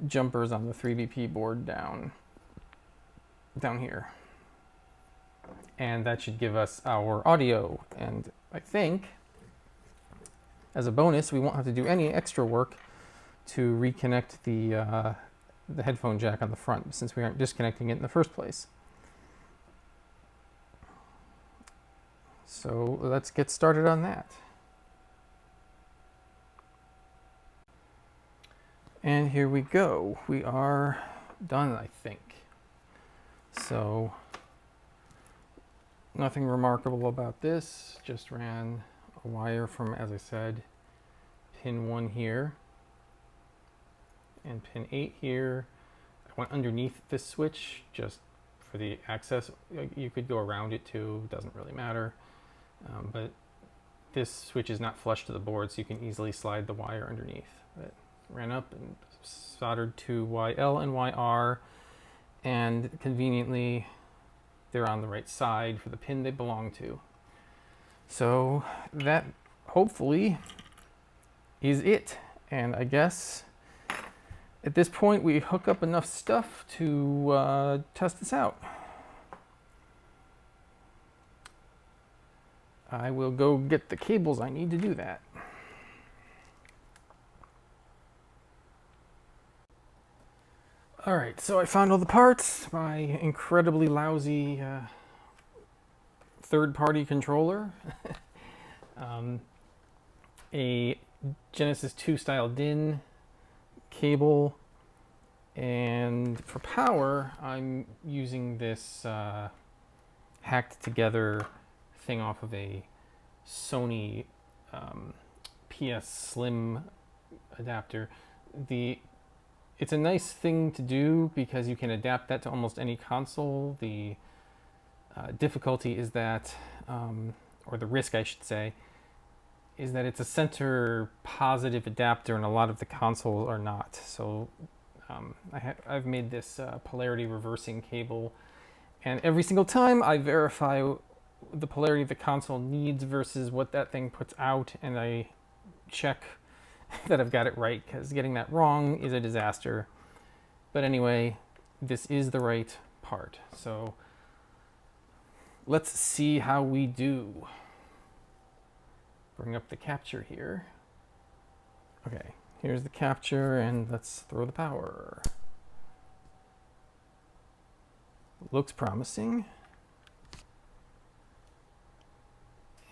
jumpers on the 3BP board down here. And that should give us our audio. And I think, as a bonus, we won't have to do any extra work to reconnect the headphone jack on the front, since we aren't disconnecting it in the first place. So let's get started on that. And here we go. We are done, I think. So nothing remarkable about this. Just ran a wire from, as I said, pin 1 here and pin 8 here. I went underneath this switch just for the access. You could go around it too, it doesn't really matter. But this switch is not flush to the board, so you can easily slide the wire underneath. But ran up and soldered to YL and YR, and conveniently they're on the right side for the pin they belong to. So that hopefully is it. And I guess at this point we hook up enough stuff to test this out. I will go get the cables I need to do that. Alright, so I found all the parts. My incredibly lousy third-party controller. A Genesis 2 style DIN cable. And for power, I'm using this hacked together thing off of a Sony PS Slim adapter. It's a nice thing to do because you can adapt that to almost any console. The difficulty is that, or the risk I should say, is that it's a center positive adapter and a lot of the consoles are not. So I've made this polarity reversing cable, and every single time I verify the polarity the console needs versus what that thing puts out, and I check that I've got it right, because getting that wrong is a disaster. But anyway, this is the right part. So let's see how we do. Bring up the capture here. Okay, here's the capture, and let's throw the power. Looks promising.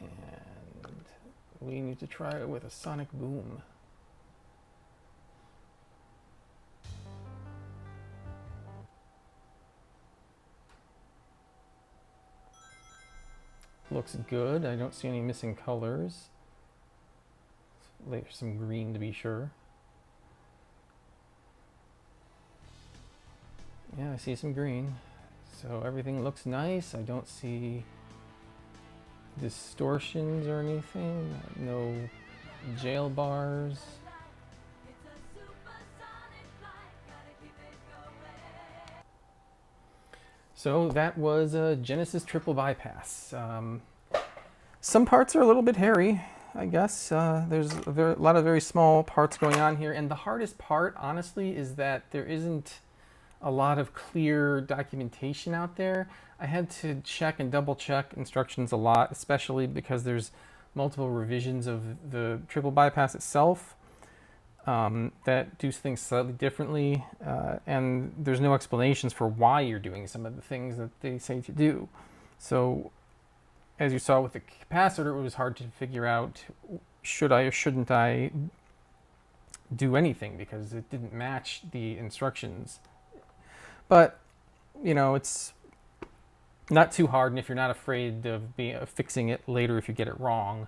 And we need to try it with a sonic boom. looks good. I don't see any missing colors. There's some green to be sure. Yeah, I see some green. So everything looks nice. I don't see distortions or anything. No jail bars. So that was a Genesis triple bypass. Some parts are a little bit hairy, I guess. There's a lot of very small parts going on here. And the hardest part, honestly, is that there isn't a lot of clear documentation out there. I had to check and double check instructions a lot, especially because there's multiple revisions of the triple bypass itself that do things slightly differently, and there's no explanations for why you're doing some of the things that they say to do. So as you saw with the capacitor, it was hard to figure out, should I or shouldn't I do anything, because it didn't match the instructions. But, you know, it's not too hard, and if you're not afraid of fixing it later if you get it wrong,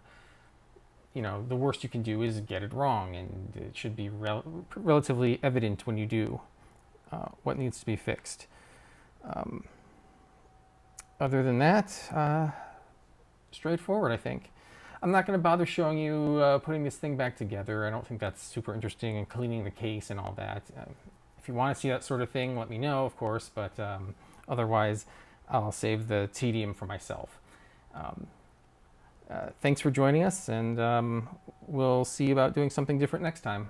you know, the worst you can do is get it wrong, and it should be relatively evident when you do what needs to be fixed. Other than that, straightforward, I think. I'm not going to bother showing you putting this thing back together. I don't think that's super interesting, and cleaning the case and all that. If you want to see that sort of thing, let me know, of course, but otherwise I'll save the tedium for myself. Thanks for joining us, and we'll see about doing something different next time.